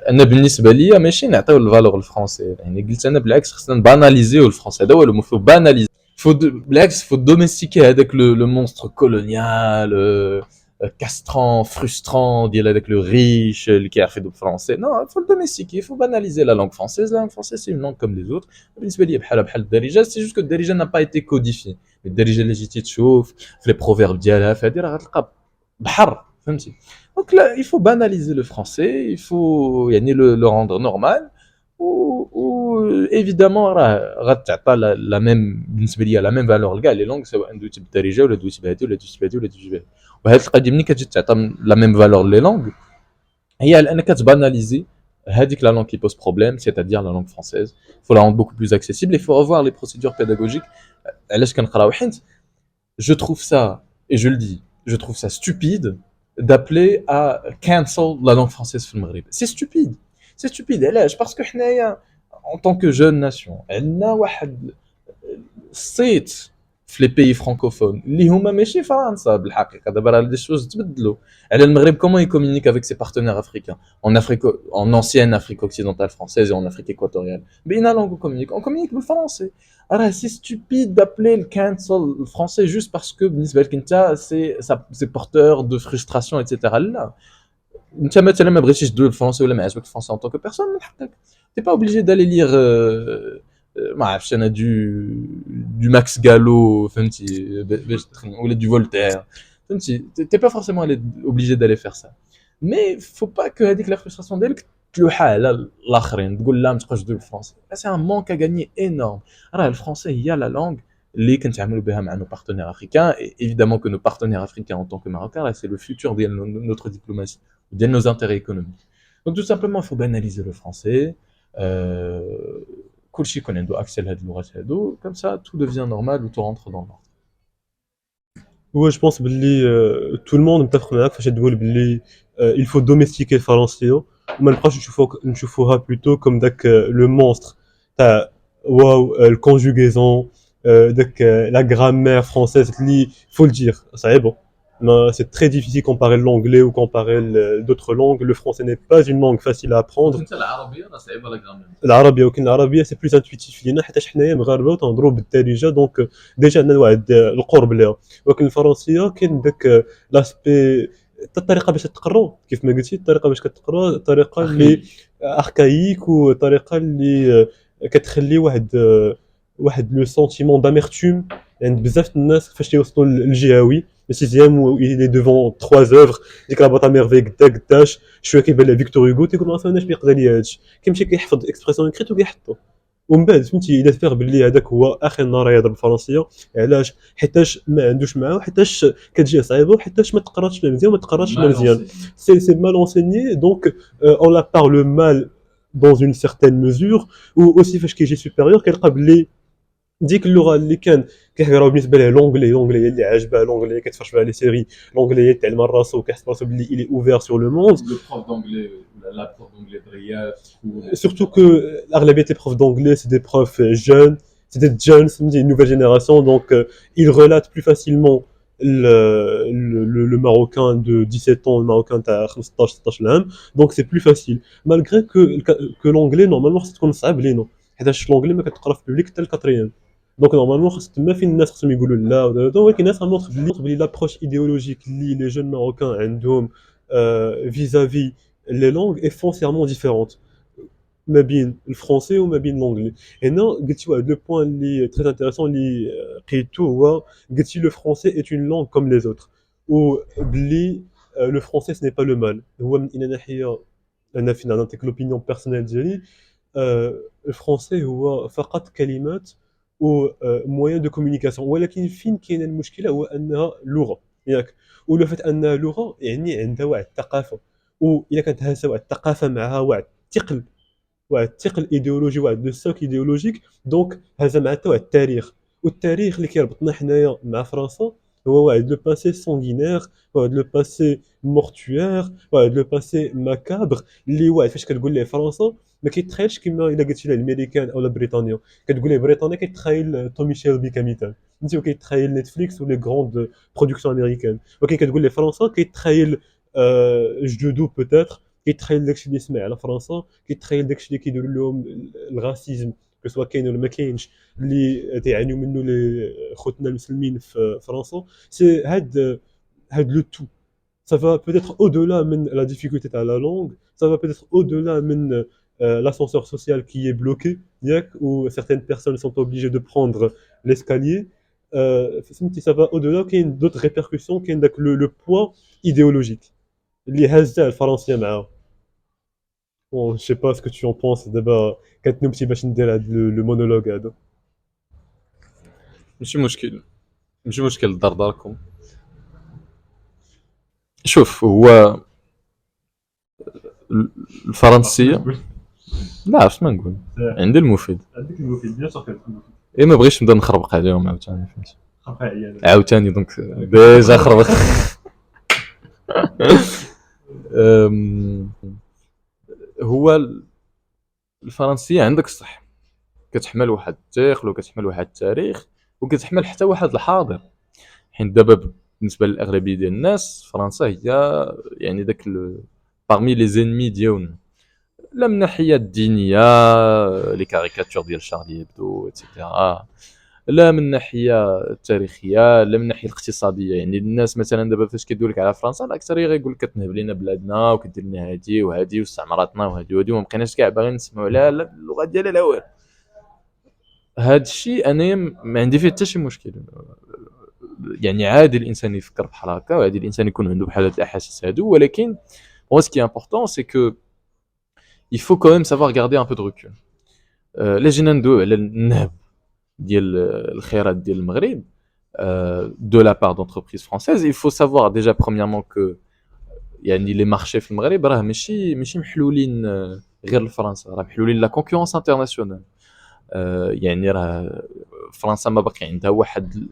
انا بالنسبه ليا ماشي نعطيو الفالور للفرنسي. يعني قلت انا بالعكس خصنا باناليزيو الفرنسي. هذا هو المفروض باناليزي Faut domestiquer avec le monstre colonial, castrant, frustrant, dire avec le riche, le qui a fait du français. Non, il faut le domestiquer, il faut banaliser la langue française. La langue française, c'est une langue comme les autres. C'est juste que le Darija n'a pas été codifié. Le Darija, اللي جيتي تشوف في les proverbes ديالها فهادي راه غتلقى بحر فهمتي. Donc là, il faut banaliser le français, il faut يعني le rendre normal. و évidemment راه غتعطى لا ميم بالنسبه ليا لا ميم فالور لكاع لي لونغ سواء دويتي بالدارجه ولا دويتي بهادي ولا دويتي بهادي ولا دويتي بهادي. وهاد القضيه ملي كتجي تعطى لا ميم فالور لي لونغ هي انك تباناليزي هذيك لا لونغ qui pose problème, c'est-à-dire la langue française. Il faut la rendre beaucoup plus accessible, il faut revoir les procédures pédagogiques. علاش كنقراو حيت je trouve ça, et je le dis, je trouve ça stupide d'appeler à cancel la langue française في المغرب. C'est stupide. C'est stupide. علاش؟ parce que حنايا en tant que jeune nation عندنا واحد الصيت في لي بيي فرانكوفون اللي هما ماشي فرنسا بالحقيقه. دابا راه لي شوز تبدلوا على المغرب. كومون يكومونيك avec ses partenaires africains en Afrique, en ancienne Afrique occidentale française et en Afrique équatoriale. بأين langue on communique بالفرنسي. راه c'est stupide d'appeler le cancel le français juste parce que بالنسبه لك انت c'est porteur de frustration etc. لا انت مثلا ما بغيتيش تدوي الفرنسي ولا ما عجبك الفرنسي en tant que personne من حقك. T'es pas obligé d'aller lire ما عرفتش انا du Max Gallo فهمتي باش ولا du Voltaire فهمتي. T'es pas forcément obligé d'aller faire ça. Mais faut pas que هذيك la frustration ديالك تلوحها على الاخرين تقول لا ما تبقاش تدوي الفرنسي. C'est un manque à gagner énorme. راه الفرنسي هي la langue اللي كنتعاملوا بها مع nos partenaires africains et évidemment que nos partenaires africains en tant que marocains c'est le futur de notre diplomatie, de nos intérêts économiques. Donc tout simplement il faut banaliser le français. كلشي يكون عنده accès لهاد اللغات هادو comme ça tout devient normal ou tout rentre dans l'ordre. هو جو بونس باللي تو الموند متفق معاك فاش تقول باللي il faut domestiquer الفرنسيه وما نبقاوش نشوفوها بلوتو كوم داك لو مونستر تاع واو الكونجوغيزون داك لا غرامير فرونسيز اللي faut le dire صعيبه. C'est très difficile de comparer l'anglais ou comparer d'autres langues. Le français n'est pas une langue facile à apprendre. العربيه ولكن العربيه سي بلوز انتويتيف لينا حيت حنايا مغاربه وتنهضروا بالدارجه دونك ديجا عندنا واحد القرب ليها. ولكن الفرنسيه كاين داك لاسبي الطريقه باش تقرا كيف ما قلتي الطريقه باش كتقرا الطريقه اللي اركايك والطريقه اللي كتخلي واحد لو سونتيمون داميرتوم عند بزاف الناس فاش تيوصلوا للجهوي le sixième où il est devant trois œuvres ديك لا بطا ميرفي قداش شويه كيبان ليه فيكتور هوغو تيقول ما عرفناش بيقدر لي هادشي كيمشي كيحفظ اكسبرسيون اكريت وكيحطو ومن بعد فهمتي الا تفيق باللي هذاك هو اخر نهار يهضر بالفرنسيه. علاش؟ حيتاش ما عندوش معاه حيتاش كتجي صعيبه حيتاش ما تقراش فيها مزيان وما تقراش فيها مزيان. سي مال انسيني دونك اون لا بارل مال dans une certaine mesure ou aussi فاش كيجي supérieur كيلقى باللي ديك اللغه اللي كان كيحقراو بالنسبه ليه لونغلي اللي عاجبها لونغلي كيتفرج فيها لي سيري لونغلي تعلم راسو وكيحس راسو باللي il est ouvert sur le monde. Le prof d'anglais la prof d'anglais brillante. Surtout que l'aglabité des profs d'anglais c'est des profs jeunes, c'est des jeunes, c'est une nouvelle génération donc ils relatent plus facilement le marocain de 17 ans, le marocain de 15-16 ans, donc c'est plus facile malgré que l'anglais normalement c'est comme ça بلينو حيتاش l'anglais ما كتقرا في public حتى الكاتريام. دونك نورمالمون خاص تما فين الناس خاصهم يقولوا لا ولكن الناس غنوض بلي لابروش ايديولوجيك اللي لي جون ماروكان عندهم vis-à-vis les langues est foncièrement différente ما بين الفرنسي وما بين l'anglais. هنا قلتي واحد لو بوين اللي تري انتريسون اللي قيتو هو قلتي لو فرونسي est une langue comme les autres وبلي لو فرونسي ce n'est pas le mal. هو من ناحيه انا فين نعطيك لوبينيون بيرسونيل ديالي الفرونسي هو فقط كلمات و موان دو كومونيكاسيون ولكن فين كاينه المشكله هو انها لغه ياك ولو فات انها لغه يعني عندها واحد الثقافه والا كانت هازه واحد الثقافه معها واحد الثقل ايديولوجي واحد لو سوك ايديولوجيك دونك هذا مع حتى واحد التاريخ والتاريخ اللي كيربطنا حنايا مع فرنسا هو واحد لو باسي سونغينير واحد لو باسي مورتوير واحد لو باسي ماكابر اللي واحد فاش كتقول ليه فرنسا ما كيتخيلش كيما الا قلتي له الامريكان او بريطانيا كتقول ليه بريطانيا كيتخيل تومي شيلبي كمثال انت كيتخيل نتفليكس ولي غروند برودكسيون امريكان ولكن كتقول ليه فرنسا كيتخيل جدودو بوتيتر كيتخيل داكشي اللي سمع على فرنسا كيتخيل داكشي اللي كيديروا لهم الغاسيزم سواء كاين ولا ما كاينش اللي تيعانيو منه لي خوتنا المسلمين في فرنسا. سي هاد لو تو. Ça va peut-être au-delà de la difficulté à la langue, ça va peut-être au-delà de l'ascenseur social qui est bloqué, où certaines personnes sont obligées de prendre l'escalier. Ça va au-delà, qu'il y a d'autres répercussions, qu'il y a le poids idéologique. اللي هازه الفرنسيه معاه. Bon, je sais pas ce que tu en penses دابا كتنوبتي باش ندير هذا لو مونولوج هذا. ماشي مشكل دردركم. شوف هو الفرنسيه لا عرفت ما نقول عندي المفيد عندك المفيد بيان سور كتكون المفيد. اي ما بغيتش نبدا نخربق عليهم عاوتاني فهمتي خاف عيان عاوتاني دونك ديجا خربق. هو الفرنسيه عندك الصح كتحمل واحد التاريخ وكتحمل واحد التاريخ وكتحمل حتى واحد الحاضر. حين دابا بالنسبه للاغلبيه ديال الناس فرنسا هي يعني داك parmi les ennemis ديالنا، لا من الناحيه الدينيه لي كاريكاتور ديال شارلي هيبدو ايتترا، لا من الناحيه التاريخيه، لا من الناحيه الاقتصاديه. يعني الناس مثلا دابا فاش كيدوي لك على فرنسا الاكثريه غيقول لك كتنهب لينا بلادنا وكدير لنا هادي وهادي واستعمراتنا وهادي وهادي وما بقيناش كاع باغيين نسمعوا عليها اللغه ديالها لا والو. هاد الشيء انا ما عندي فيه حتى شي مشكل، يعني عادي الانسان يفكر بحال هكا وعادي الانسان يكون عنده بحال هاد الاحاسيس هادو، ولكن moi ce qui est important c'est que il faut quand même savoir garder un peu de recul. لا جينا ندويو على النهب ديال الخيرات ديال المغرب de la part d'entreprises françaises, il faut savoir déjà premièrement que يعني les marchés في المغرب راه ماشي محلولين غير لفرنسا، راه محلولين لا كونكورونس انترناسيونال. يعني راه فرنسا ما باقي عندها واحد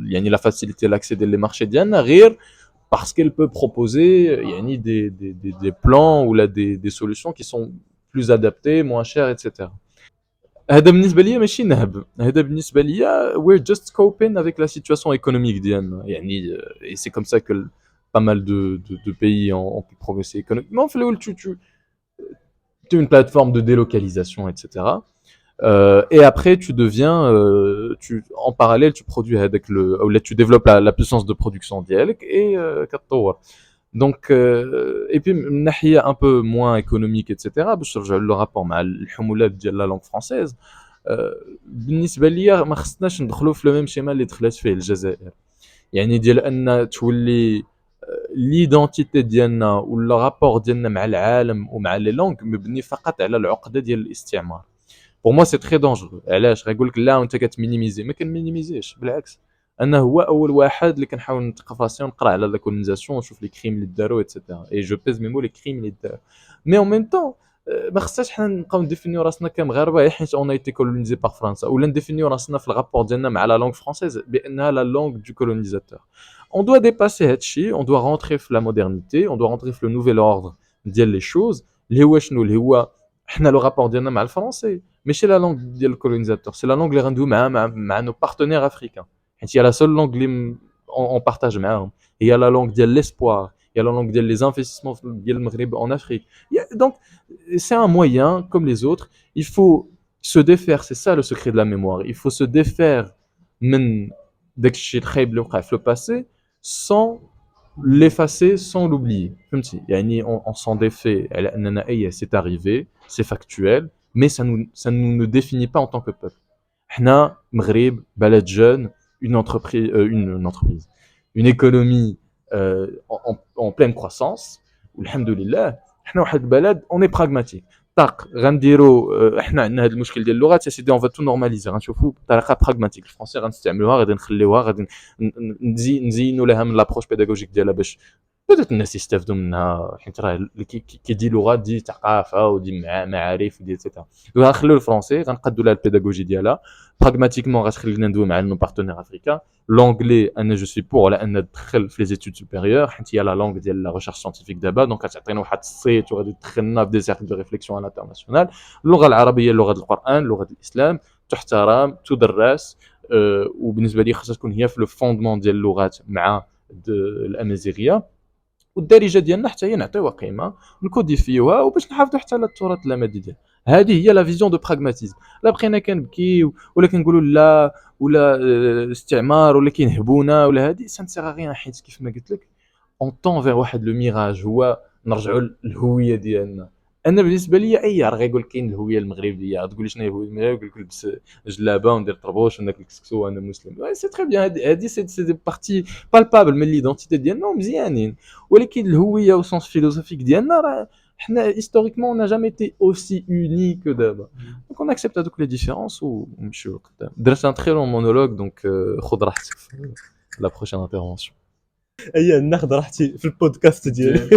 يعني لا فاسيليتي لاكسيدي لي مارشي ديالنا غير parce qu'elle peut proposer يعني des plans ou là des solutions qui sont plus adaptées, moins chères, etc. هذا بالنسبه ليا ماشي نهب، هذا بالنسبه ليا we're just coping avec la situation économique ديالنا. يعني et c'est comme ça que pas mal de pays ont pu progresser économiquement. في الاول tu une plateforme de délocalisation, etc. Et après tu deviens en parallèle tu produis avec ou là tu développes la puissance de production ديالك et كتطور. Donc et puis من ناحيه un peu moins économique, etc. باش نرجعوا لو رابور مع الحمولات ديال لا لونغ فرونسيز. بالنسبه ليا ما خصناش ندخلوا في لو ميم شيما اللي دخلت فيه الجزائر، يعني ديال ان تولي ليدونتيتي ديالنا ولا رابور ديالنا مع العالم ومع لي لونغ مبني فقط على العقده ديال الاستعمار. بور موا سي تري دونجرو. علاش غيقول لك لا وانت كتمينيميزي؟ ما كنمينيميزيش، بالعكس انا هو اول واحد اللي كنحاول نثقف راسي ونقرا على لا كولونيزاسيون ونشوف لي كريم اللي داروا ايتترا اي جو بيز ميمو لي كريم اللي داروا. مي اون ميم طون ما خصناش حنا نبقاو نديفينيو راسنا كمغاربه حيت اون ايتي كولونيزي باغ فرنسا، ولا نديفينيو راسنا في الرابور ديالنا مع لا لونغ فرونسيز بانها لا لونغ دو كولونيزاتور. On doit dépasser هادشي، on doit rentrer في la modernité, on doit rentrer في le nouvel ordre ديال لي شوز اللي هو شنو اللي هو حنا لو رابور ديالنا مع الفرنسي ماشي لا لونغ ديال الكولونيزاتور، سي لا لونغ اللي غندويو مع نو بارتنير افريكان، حيت هي لا سول لونغ اللي اون بارطاج معاهم، هي لا لونغ ديال ليسبوار، هي لا لونغ ديال لي انفستيسمون ديال المغرب en Afrique. Donc c'est un moyen comme les autres, il faut se défaire, c'est ça le secret de la mémoire, il faut se défaire من داكشي الخايب اللي وقع في le passé sans l'effacer, sans l'oublier. فهمتي؟ يعني on s'en défait على اننا اي c'est arrivé, c'est factuel, mais ça nous ne définit pas en tant que peuple. حنا مغرب بلد jeune, une entreprise, une économie en pleine croissance والحمد لله. حنا واحد البلد on est pragmatique. طاق غنديروا حنا عندنا هذا المشكل ديال اللغات يا سيدي اون فا تو نورماليزي، غنشوفوا بطريقه براغماتيك الفرنسي غنستعملوها، غادي نخليوها، غادي نزينوا لها من لابروش بيداغوجيك ديالها باش بدات الناس يستافدوا منها، حيت راه كيدي لغه دي ثقافه ودي معارف ودي ايتترا. غنخليو الفرنسي غنقادوا لها البيداغوجي ديالها براغماتيكمون، غتخلينا ندوي مع نو بارتنير افريكان. لونجلي انا جو سوي بور على ان تدخل في لي زيتود سوبيريور حيت هي لا لونغ ديال لا ريشيرش ساينتيفيك دابا، دونك غتعطينا واحد الصيت وغادي تدخلنا في دي سيركل دو ريفليكسيون على انترناسيونال. اللغه العربيه لغه القران، لغه الاسلام، تحترم تدرس، وبالنسبه لي خاصها تكون هي في لو فوندمون ديال اللغات مع الامازيغيه، والدارجه ديالنا حتى هي نعطيوها قيمه نكوديفيوها وباش نحافظوا حتى على التراث الامازيغي ديالنا. هذه هي لا فيزيون دو براغماتيزم. لا بقينا كنبكيو ولا كنقولوا لا ولا استعمار ولا كينهبونا ولا هذه سان سيغ غيان، حيت كيف ما قلت لك اون طون فيغ واحد لو ميراج، هو نرجعوا للهويه ديالنا. انا بالنسبه لي اي راه غيقول كاين الهويه المغربيه، غتقول لي شنو هي الهويه المغربيه، يقول لك نلبس جلابه وندير طربوش وناكل الكسكسو وانا مسلم. سي تري بيان، هذه سي دي بارتي بالبابل من ليدونتيتي ديالنا مزيانين. ولكن الهويه وسونس فيلوزوفيك ديالنا راه حنا هيستوريكمون on n'a jamais été aussi unis que d'abord. Donc on accepte هذوك les différences ونمشيو لقدام. درت un très long monologue donc خذ راحتك في la prochaine intervention. اي ناخذ راحتي في البودكاست ديالي.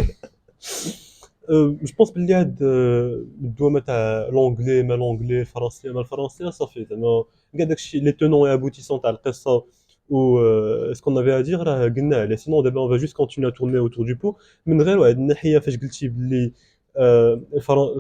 جو بونس بلي هاد الدوامه تاع لونجلي ما لونجلي الفرنسيه ما الفرنسيه صافي زعما كاع داكشي لي تونون اي ابوتيسون تاع القصه و سكون افي ادير راه قلنا عليه. سينون دابا اون فا جوست كونتينيو تورني اوتور دو بو من غير واحد الناحيه فاش قلتي بلي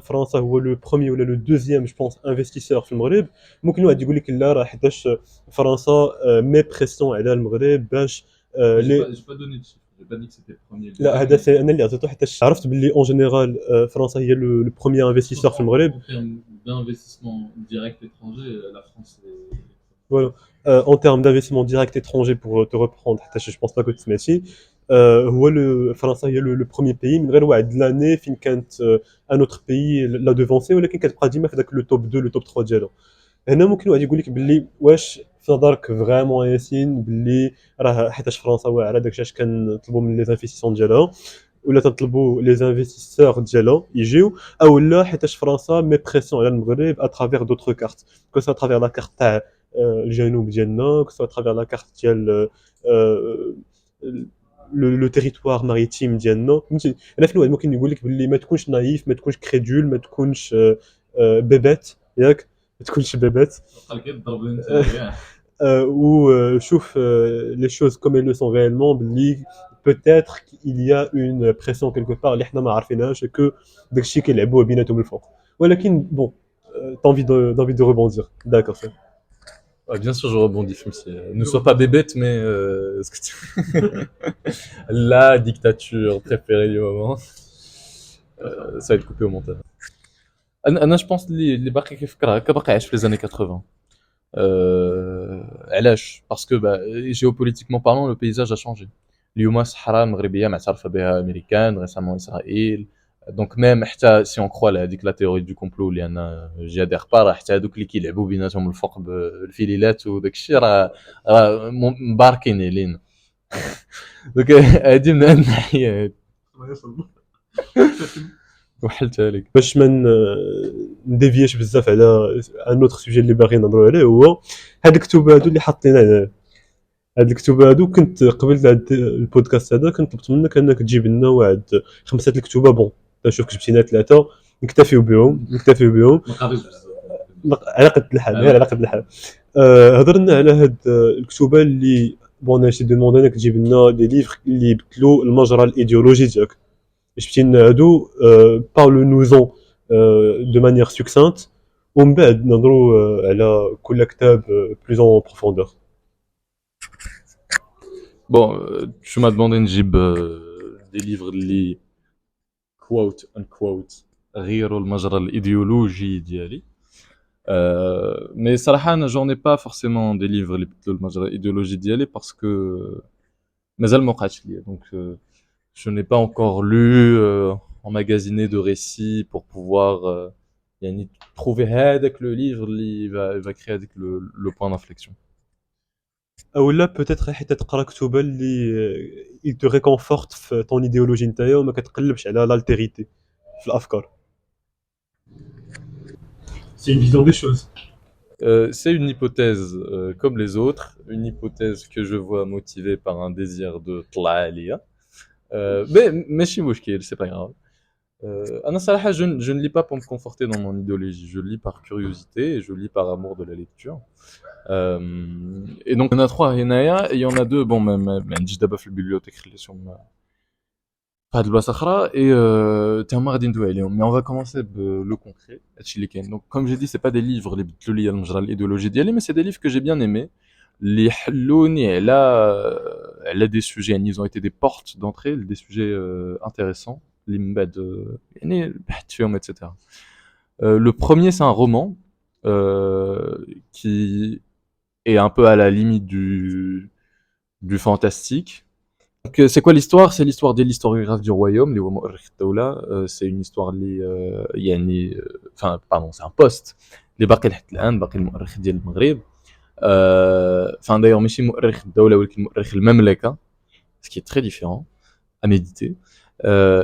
فرنسا هو لو بروميي ولا لو دوزيام جو بونس انفستيسور في المغرب. ممكن واحد يقول لك لا راه حيتاش فرنسا مي بريسيون على المغرب باش لي J'ai pas donné de chiffre, j'ai pas dit que c'était le premier. لا هذا سي انا اللي عطيته حتى عرفت باللي اون جينيرال فرنسا هي لو بروميير انفستيسور في المغرب. En termes d'investissement direct étranger, la France est... Voilà. En termes d'investissement direct étranger, pour te reprendre, je pense pas que tu سمعتي هو فرنسا هي le premier pays من غير واحد l'année فين كانت un autre pays لا devancé ولكن كتبقى ديما في داك لو توب 2 لو توب 3 ديالو. هنا ممكن واحد يقول لك باللي واش في نظرك فريمون ياسين باللي راه حيتاش فرنسا واعره داكشي اش كنطلبوا من لي زانفيستيسيون ديالها ولا تطلبوا لي زانفيستيسور ديالها يجيو او لا حيتاش فرنسا مي بريسيون على المغرب اترافير دوطخ كارت كو سا اترافير لا كارت تاع الجنوب ديالنا كو سا اترافير لا كارت ديال لو تيريتوار ماريتيم ديالنا. فهمتي انا فين واحد ممكن يقول لك باللي ما تكونش نايف ما تكونش كريدول ما تكونش بيبات ياك ما تكونش بيبات ou chauffe les choses comme elles le sont réellement باللي peut-être qu'il y a une pression quelque part اللي حنا ما عارفينهاش que داكشي كيلعبوه بيناتهم الفوق ولكن bon t'as envie de rebondir d'accord ça. Ouais, bien sûr, je rebondis. Ne sois pas bébête, mais ce que la dictature préférée du moment, ça va être coupé au montage. أنا je pense اللي باقي كيفكرها باقي عايش في les années 80. علاش؟ parce que géopolitiquement parlant le paysage a changé. اليوم الصحراء المغربية معترفة بها أمريكان récemment إسرائيل. Donc même حتى si on croit هذيك لا تيوري دو كومبلو اللي انا جي ادير با راه حتى هذوك اللي كيلعبوا بيناتهم الفوق بالفيليلات وداك الشيء راه مباركين علينا. دونك هذه من الناحية وحلتها لك باش ما نديفياش بزاف على ان اوتر سوجي اللي باغي نهضروا عليه هو هاد الكتب هادو اللي حاطين هنا. هاد الكتب هادو كنت قبل هاد البودكاست هذا كنت طلبت منك انك تجيب لنا واحد 5 الكتب بون نشوف كتبتينا 3 نكتفيو بهم على قد الحال غير على قد الحال. هضرنا على هاد الكتب اللي بون انا شي دوموندي انك تجيب لنا دي ليفر اللي يبدلوا المجرى الايديولوجي ديالك. جبتي هادو بارلو نوزون دو مانيير سوكسانت ومن بعد نهضروا على كل كتاب بلوز اون بروفوندور. Bon, tu m'as demandé de جيب des livres اللي quote unquote غيروا المجرى الايديولوجي ديالي. Mais صراحة أنا j'en ai pas forcément des livres اللي بدلوا المجرى الايديولوجي ديالي parce que مازال ما وقعتش ليا. Donc je n'ai pas encore lu emmagasiné de récits pour pouvoir يعني trouver هذاك le livre اللي va créer هذاك le point d'inflexion. اولا بوتيتر حيت تقرا كتب اللي il te réconforte في طون ايديولوجي نتايا وما كتقلبش على l'altérité في الافكار. C'est une vision des choses. C'est une hypothèse comme les autres, une hypothèse que je vois motivée par un désir de طلع عليا. Mais ماشي مشكل, c'est pas grave. أنا صراحة je ne lis pas pour me conforter dans mon idéologie, je lis par curiosité et je lis par amour de la lecture. Et donc il y en a 3 هنايا, et il y en a 2 bon ما نجيش دابا في البيبليوتيك خليتهم فهاد البلاصه اخرى اي تا هما غادي ندوي عليهم. مي اون فا كومونسي بلو كونكري هادشي اللي كاين. دونك كوم جي دي سي با دي ليفر اللي بدلوا لي المجرى الايديولوجي ديالي, مي سي دي ليفر كو جي بيان ايمي اللي حلوني على دي سوجي يعني ils ont été des portes d'entrée des sujets intéressants اللي من بعد يعني بحثت فيهم etc. Le premier, c'est un roman qui est un peu à la limite du fantastique. Donc, c'est quoi l'histoire? C'est l'histoire de l'historiographe du royaume, اللي هو مؤرخ الدولة. C'est une histoire اللي يعني enfin pardon, c'est un poste اللي باقي لحد الآن، باقي المؤرخ ديال المغرب. Enfin d'ailleurs ماشي مؤرخ الدولة ولكن مؤرخ المملكة, ce qui est très différent à méditer.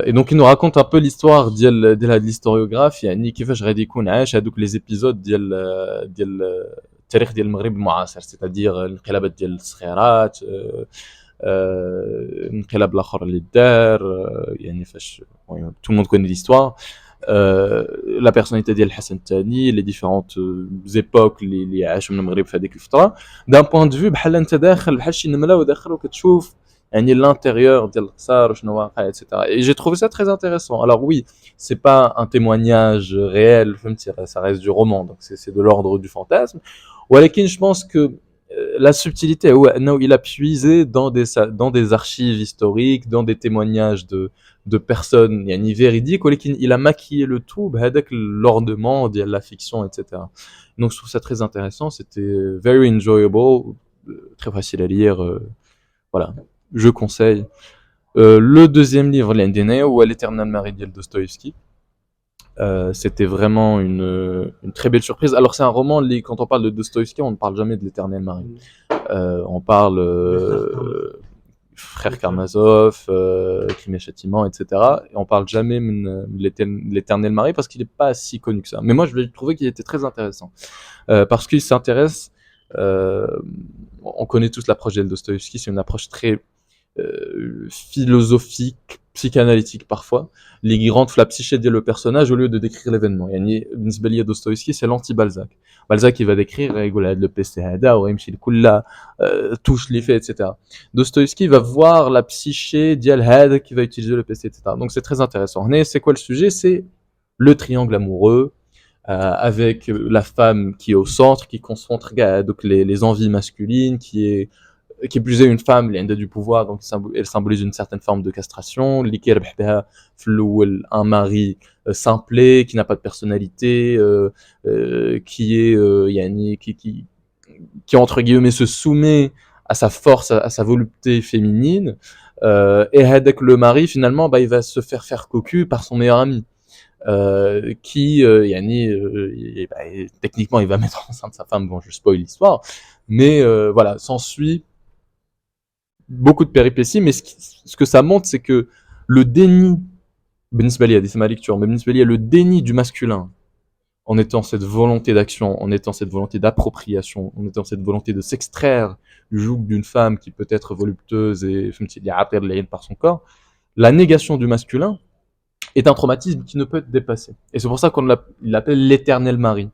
Et donc il nous raconte un peu l'histoire ديال هاد l'historiographe, يعني كيفاش غادي يكون عاش هادوك les épisodes ديال التاريخ ديال المغرب المعاصر, c'est-à-dire الانقلابات ديال الصخيرات, الانقلاب الاخر اللي دار, يعني فاش tout le monde connaît l'histoire. La personnalité ديال الحسن الثاني, les différentes époques اللي عاشوا من المغرب في هذيك الفتره, d'un point de vue بحال انت داخل بحال شي نمله وداخل وكتشوف يعني l'intérieur ديال القصار وشنو واقع, etc. Et j'ai trouvé ça très intéressant. Alors oui, c'est pas un témoignage réel, ça reste du roman, donc c'est de l'ordre du fantasme. ولكن je pense que la subtilité, il a puisé dans des archives historiques, dans des témoignages de personnes véridiques, il a maquillé le tout avec l'ornement de la fiction, etc. Donc je trouve ça très intéressant, c'était very enjoyable, très facile à lire, voilà, je conseille. Le deuxième livre, l'Indéné, ou L'éternel mari de Dostoïevski. C'était vraiment une très belle surprise. Alors c'est un roman, quand on parle de Dostoïevski, on ne parle jamais de l'éternel mari. On parle frère Karamazov, Crime et Châtiment, etc. Et on parle jamais de l'éternel mari parce qu'il n'est pas si connu que ça. Mais moi je l'ai trouvé qu'il était très intéressant parce qu'il s'intéresse. On connaît tous l'approche de Dostoïevski, c'est une approche très philosophique, psychanalytique parfois, اللي rentre la psyché de le personnage au lieu de décrire l'événement. يعني بالنسبة لي Dostoïevski c'est l'anti-Balzac. Balzac il va décrire, يقول هذا le PC هذا ويمشي لكل touche les faits, etc. Dostoïevski va voir la psyché ديال هذا qui va utiliser le PC, etc. Donc c'est très intéressant. Mais c'est quoi le sujet? C'est le triangle amoureux, avec la femme qui est au centre, qui concentre donc les envies masculines, qui plus est une femme qui a du pouvoir, donc elle symbolise une certaine forme de castration. Un mari simplé, qui n'a pas de personnalité, qui est qui entre guillemets se soumet à sa force, à sa volonté féminine. Et avec le mari, finalement, il va se faire cocu par son meilleur ami. Qui techniquement il va mettre enceinte sa femme, bon je spoil l'histoire, mais voilà, s'ensuit beaucoup de péripéties, mais ce que ça montre, c'est que le déni, بالنسبة لي, c'est ma lecture, mais بالنسبة لي, le déni du masculin, en étant cette volonté d'action, en étant cette volonté d'appropriation, en étant cette volonté de s'extraire du joug d'une femme qui peut être voluptueuse et par son corps, la négation du masculin est un traumatisme qui ne peut être dépassé. Et c'est pour ça qu'on l'appelle l'éternel mari.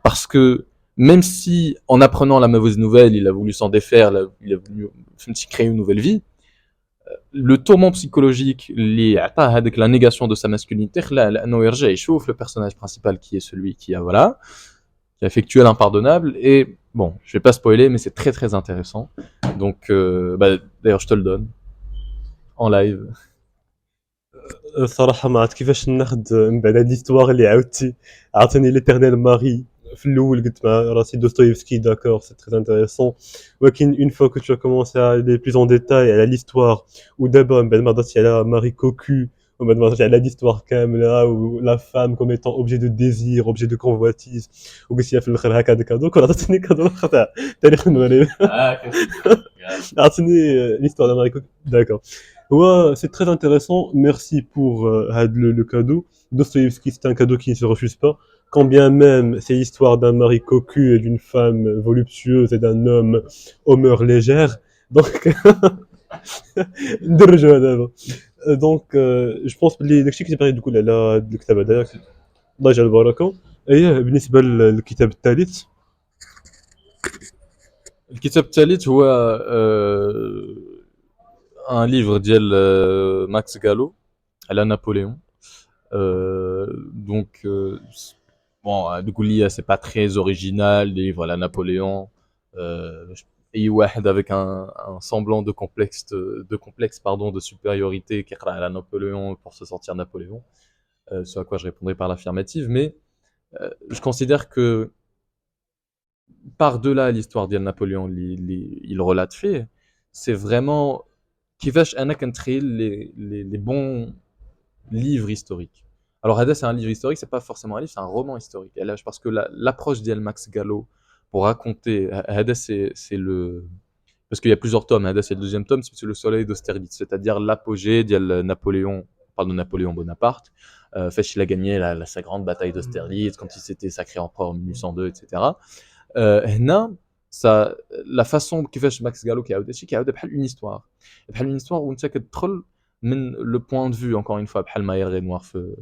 Parce que même si, en apprenant la mauvaise nouvelle, il a voulu s'en défaire, il a voulu créer une nouvelle vie, le tourment psychologique lié à la négation de sa masculinité, il chauffe le personnage principal qui est celui qui a effectué l'impardonnable. Et bon, je vais pas spoiler, mais c'est très très intéressant. Donc, d'ailleurs, je te le donne en live. صراحة ما عرفت كيفاش ناخد من بعد هاد ليستواغ اللي عاودتي عطيني ليترنيل ماري في الاول قلت مع راسي دوستويفسكي داكور سي تري انتريسون ولكن اون فوا كو تو كومونسي à aller plus en détail على l'histoire ودابا من بعد ما هضرتي على ماري كوكو ومن بعد ما هضرتي على l'histoire كاملة و la femme comme étant objet de désir objet de convoitise وقلتي في الاخر هكا دوك عطيتني كادو الاخر تاع تاريخ المغرب عطيني l'histoire de ماري كوكو داكور. Ouais, c'est très intéressant. Merci pour le cadeau. Dostoïevski, c'est un cadeau qui ne se refuse pas. Quand bien même c'est l'histoire d'un mari cocu et d'une femme voluptueuse et d'un homme aux mœurs légères. Donc, je pense que les داكشي كنت باغي نقول على الكتاب هذا. الله يجعل البركة. ايه بالنسبة للكتاب الثالث. الكتاب الثالث هو un livre ديال Max Gallo على نابليون. Donc bon, c'est pas très original, des livres à la Napoléon, et avec un semblant de complexe de supériorité qui à la Napoléon pour se sortir Napoléon, ce à quoi je répondrai par l'affirmative. Mais je considère que par-delà l'histoire de Napoléon, il relate fait, c'est vraiment كيفاش أنا كنتخيل les bons livres historiques. Alors Hada, c'est un livre historique, c'est pas forcément un livre, c'est un roman historique. Et là, parce que l'approche d'El Max Gallo pour raconter Hada, c'est le parce qu'il y a plusieurs tomes. Hada, c'est le deuxième tome, c'est le Soleil d'Austerlitz, c'est-à-dire l'apogée de Napoléon. On parle de Napoléon Bonaparte. Fait il a gagné sa grande bataille d'Austerlitz quand il s'était sacré empereur en 1802, etc. هنا ça la façon كيفاش ماكس قالوا كيعاود هادشي كيعاود بحال une histoire où انت كتدخل من le point de vue encore une fois بحال ما يرغي نوار في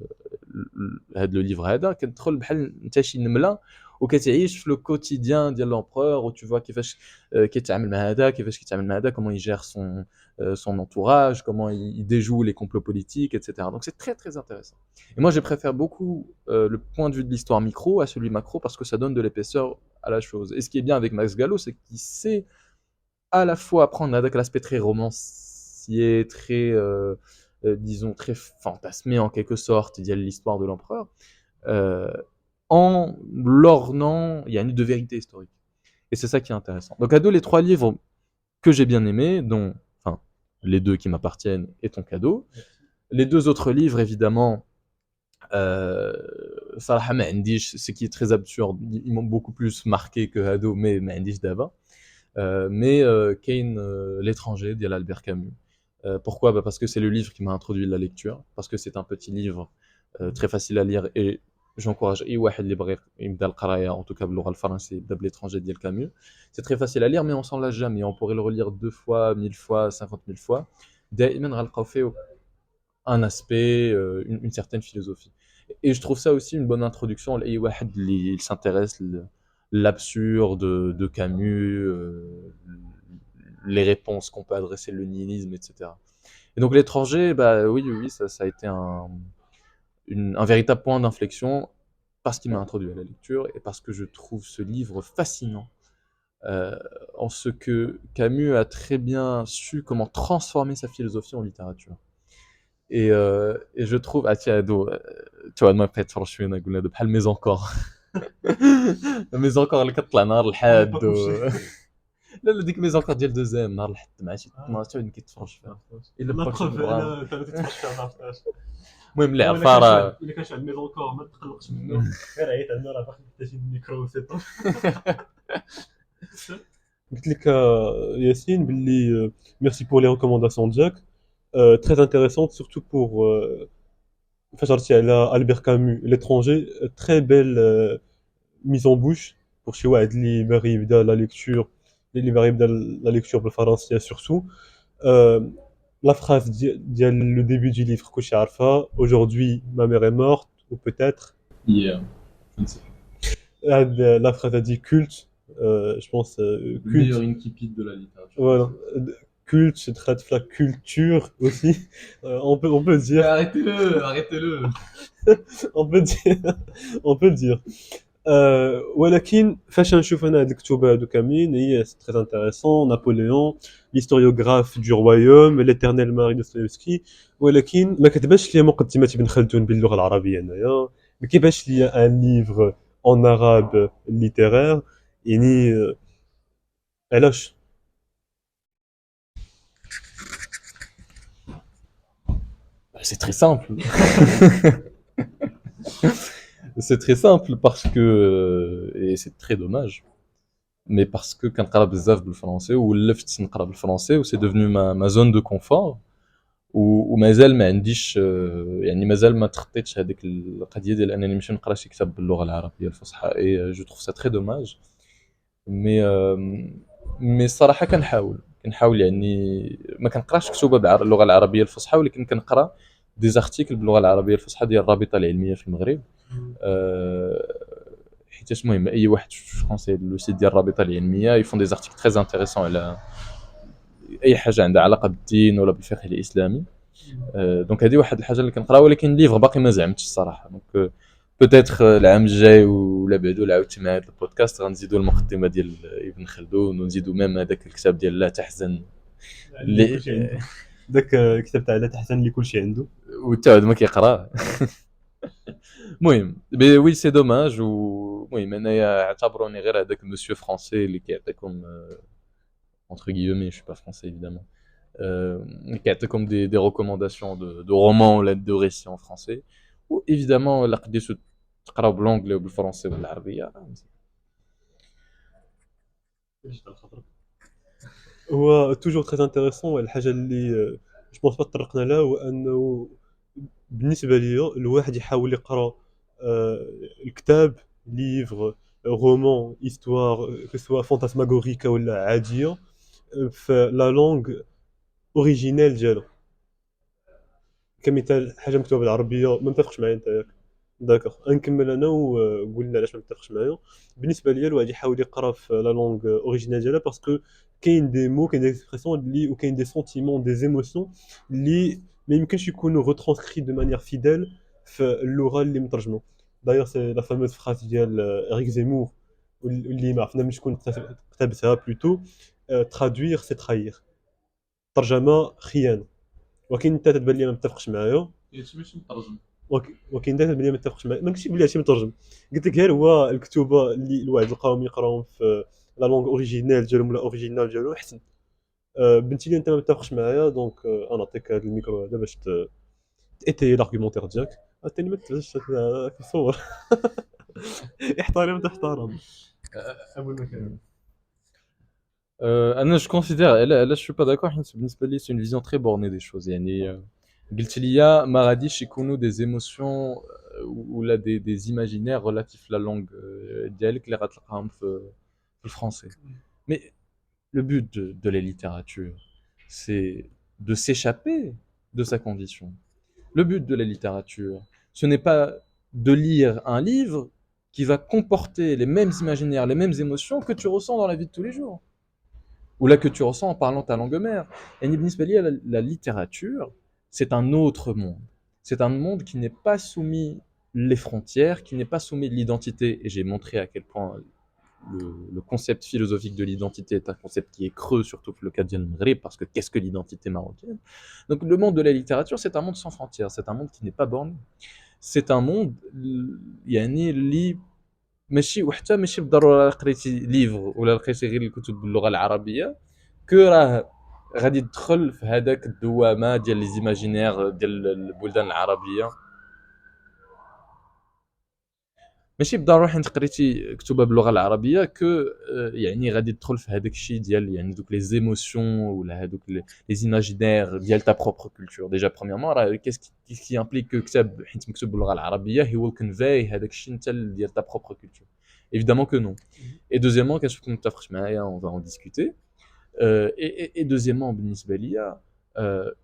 هذا لو ليفر هذا كتدخل بحال انت شي نمله وكتعيش في لو كوتيديان ديال l'empereur où tu vois كيفاش كيتعامل مع هذا كيفاش كيتعامل مع هذا comment il gère son entourage comment il déjoue les complots politiques etc. Donc c'est très très intéressant. Et moi je préfère beaucoup le point de vue de l'histoire micro à celui macro parce que ça donne de l'épaisseur à la chose. Et ce qui est bien avec Max Gallo, c'est qu'il sait à la fois prendre avec l'aspect très romancier, très, disons, très fantasmé en quelque sorte, il y a l'histoire de l'empereur, euh, en l'ornant, il y a une de vérité historique. Et c'est ça qui est intéressant. Donc, à deux, les trois livres que j'ai bien aimés, dont, enfin, les deux qui m'appartiennent et ton cadeau. Les deux autres livres, évidemment, صراحة ما عنديش ce qui est très absurde ils m'ont beaucoup plus marqué que Hado mais ما عنديش دابا mais كاين l'étranger ديال Albert Camus. Pourquoi parce que c'est le livre qui m'a introduit la lecture parce que c'est un petit livre très facile à lire et j'encourage اي واحد اللي بغى يبدا القرايه en tout cas باللغه الفرنسيه يبدا بl'étranger ديال Camus. C'est très facile à lire mais on s'en lasse jamais on pourrait le relire 2 fois 1000 fois 50 000 fois دائما غنلقاو فيه un aspect, une certaine philosophie. Et je trouve ça aussi une bonne introduction. Il s'intéresse l'absurde de Camus, les réponses qu'on peut adresser, le nihilisme, etc. Et donc l'étranger, bah oui, ça a été un véritable point d'inflexion parce qu'il m'a introduit à la lecture et parce que je trouve ce livre fascinant. En ce que Camus a très bien su comment transformer sa philosophie en littérature. Et je trouve tiens Ado tu vois ما بقيت تفرج فينا قلنا بحال ميزون كور ميزون كور اللي كطلع نهار الحد لا ديك ميزون كور ديال دوزيام نهار الحد مع شي نهار حتى وين كيتفرج فيها الا باك انا تتفرج فيها ما عرفتهاش المهم اللي عرفها راه الا كانش عند ميزون كور ما تقلقش منه غير عيط عندنا راه باقي حتى شي ميكرو سي طون قلت لك ياسين باللي ميرسي بور لي ريكومونداسيون ديالك très intéressante, surtout pour Albert Camus, l'étranger, très belle mise en bouche pour chez Waad li m'arrive de la lecture, li m'arrive de la lecture de français surtout. La phrase le début du livre que j'ai arfa, aujourd'hui ma mère est morte, ou peut-être. Yeah, je ne sais pas. La phrase a dit culte, je pense culte. Meilleur incipit de la littérature. Voilà. Culte, c'est très de la culture aussi. On peut dire. Arrêtez-le. on peut dire. ولكن فاش نشوف انا هاد الكتب هادو كاملين هي très intéressant Napoléon l'historiographe du royaume l'éternel mari de Dostoïevski ولكن ما كتبانش ليا مقدمة ابن خلدون باللغة العربية هنايا ما كيبانش ليا ان livre en arabe littéraire يعني علاش c'est très simple. C'est très simple parce que et c'est très dommage. Mais parce que كنقرا بزاف بالفرنسي ولفت نقرا بالفرنسي وسي devenu ma zone de confort ومازال ما عنديش يعني مازال ما تخطيتش هذيك القضيه ديال انني نمشي نقرا شي كتاب باللغه العربيه الفصحى اي جو تروف سا تري دوماج مي الصراحه كنحاول يعني ما كنقراش كتب باللغه العربيه الفصحى ولكن كنقرا دي زارتيكل باللغه العربيه الفصحى ديال الرابطه العلميه في المغرب حيتاش المهم اي واحد فرونسي لو سيت ديال الرابطه العلميه يفون دي زارتيكل تري انتريسون على اي حاجه عندها علاقه بالدين ولا بالفقه الاسلامي دونك هذه واحد الحاجه اللي كنقرا ولكن ليفر باقي ما زعمتش الصراحه دونك بوتيتر العام الجاي ولا بعدو ولا عاودتي مع هذا البودكاست غنزيدوا المقدمه ديال ابن خلدون ونزيدوا ميم هذاك الكتاب ديال لا تحزن اللي داك الكتاب تاع لا تحزن اللي كلشي عنده وتا هذا ما كيقراه المهم mais oui c'est dommage المهم انايا اعتبروني غير هذاك المسيو فرونسي اللي كيعطيكم entre guillemets je suis pas français évidemment qui a comme des recommandations de romans ou de récits en français ou évidemment la قديش تقراو بالانجلي وبالفرنسي وبالعربيه هو توجور تري انتريسون. والحاجه اللي جو بونس با تطرقنا لها هو انه بالنسبه ليا الواحد يحاول يقرا الكتاب، ليفغ، رومان، هيستوار كو سوا فانتاسماغوريكا ولا عاديه، في لا لونغ اوريجينال ديالو. كمثال حاجه مكتوبه بالعربيه ما متفقش معايا انت ياك، داكوغ نكمل انا وقلنا علاش ما متفقش معايا. بالنسبه ليا الواحد يحاول يقرا في لا لونغ اوريجينال ديالها باسكو كاين دي مو، كاين دي اكسبرسيون اللي وكاين دي سونتيمون دي زيموسيون اللي ما يمكنش يكونوا ريترانسكري دو مانيير فيديل في اللغه اللي مترجمه. دايوغ سي لا فاموز فراز ديال اريك زيمور اللي ما عرفنا من شكون كتبتها بلوتو، ترادوير سي تراير، ترجمه خيانه. ولكن انت تبان لي ما متفقش معايا. ماشي مترجم. وكاين داك بلي ما متفقش معايا، ما قلتش بلي هادشي مترجم، قلت لك غير هو الكتوبه اللي الواحد لقاهم يقراهم في لا لونغ اوريجينال ديالهم ولا اوريجينال ديالو احسن. بنتي لي انت ما متفقش معايا دونك انا نعطيك هذا الميكرو هذا باش تاتيي لارغيومونتير ديالك. عاوتاني ما تبانش كيصور. احترم تحترم. ابو المكان. انا je considère là je suis pas d'accord حيت بالنسبه لي c'est une vision très bornée des choses يعني قلت لي ما غاديش يكونوا des émotions ولا des imaginaires relatifs la langue ديالك اللي غتلقاهم في الفرنسي. Mais le but de la littérature, c'est de s'échapper de sa condition. Le but de la littérature, ce n'est pas de lire un livre qui va comporter les mêmes imaginaires, les mêmes émotions que tu ressens dans la vie de tous les jours, ou là que tu ressens en parlant ta langue mère. Et Ibn Bali, la littérature, c'est un autre monde. C'est un monde qui n'est pas soumis les frontières, qui n'est pas soumis l'identité. Et j'ai montré à quel point le concept philosophique de l'identité est un concept qui est creux, surtout que le cas de Maghreb, parce que qu'est-ce que l'identité marocaine? Donc le monde de la littérature, c'est un monde sans frontières, c'est un monde qui n'est pas borné. C'est un monde, يعني اللي ماشي وحتى ماشي بالضروره قريتي ليفر ولا لقيتي غير الكتب باللغه العربيه كو راه غادي تدخل في هذاك الدوامه ديال لي زيماجينير ديال البلدان العربيه. ماشي بالضروره حيت قريتي كتبه باللغه العربيه كو يعني غادي تدخل في هذاك الشيء ديال يعني دوك لي زيموسيون ولا هذوك لي زيماجينير ديال تا بروبر كولتور. ديجا برومييرمون راه كيسكي امبليك كو كتاب حيت مكتوب باللغه العربيه هي ويل كونفاي هذاك الشيء انت ديال تا بروبر كولتور. évidemment que non. Et deuxièmement كنشوف كنت متفقش معايا on va en discuter. Et deuxièmement بالنسبه ليا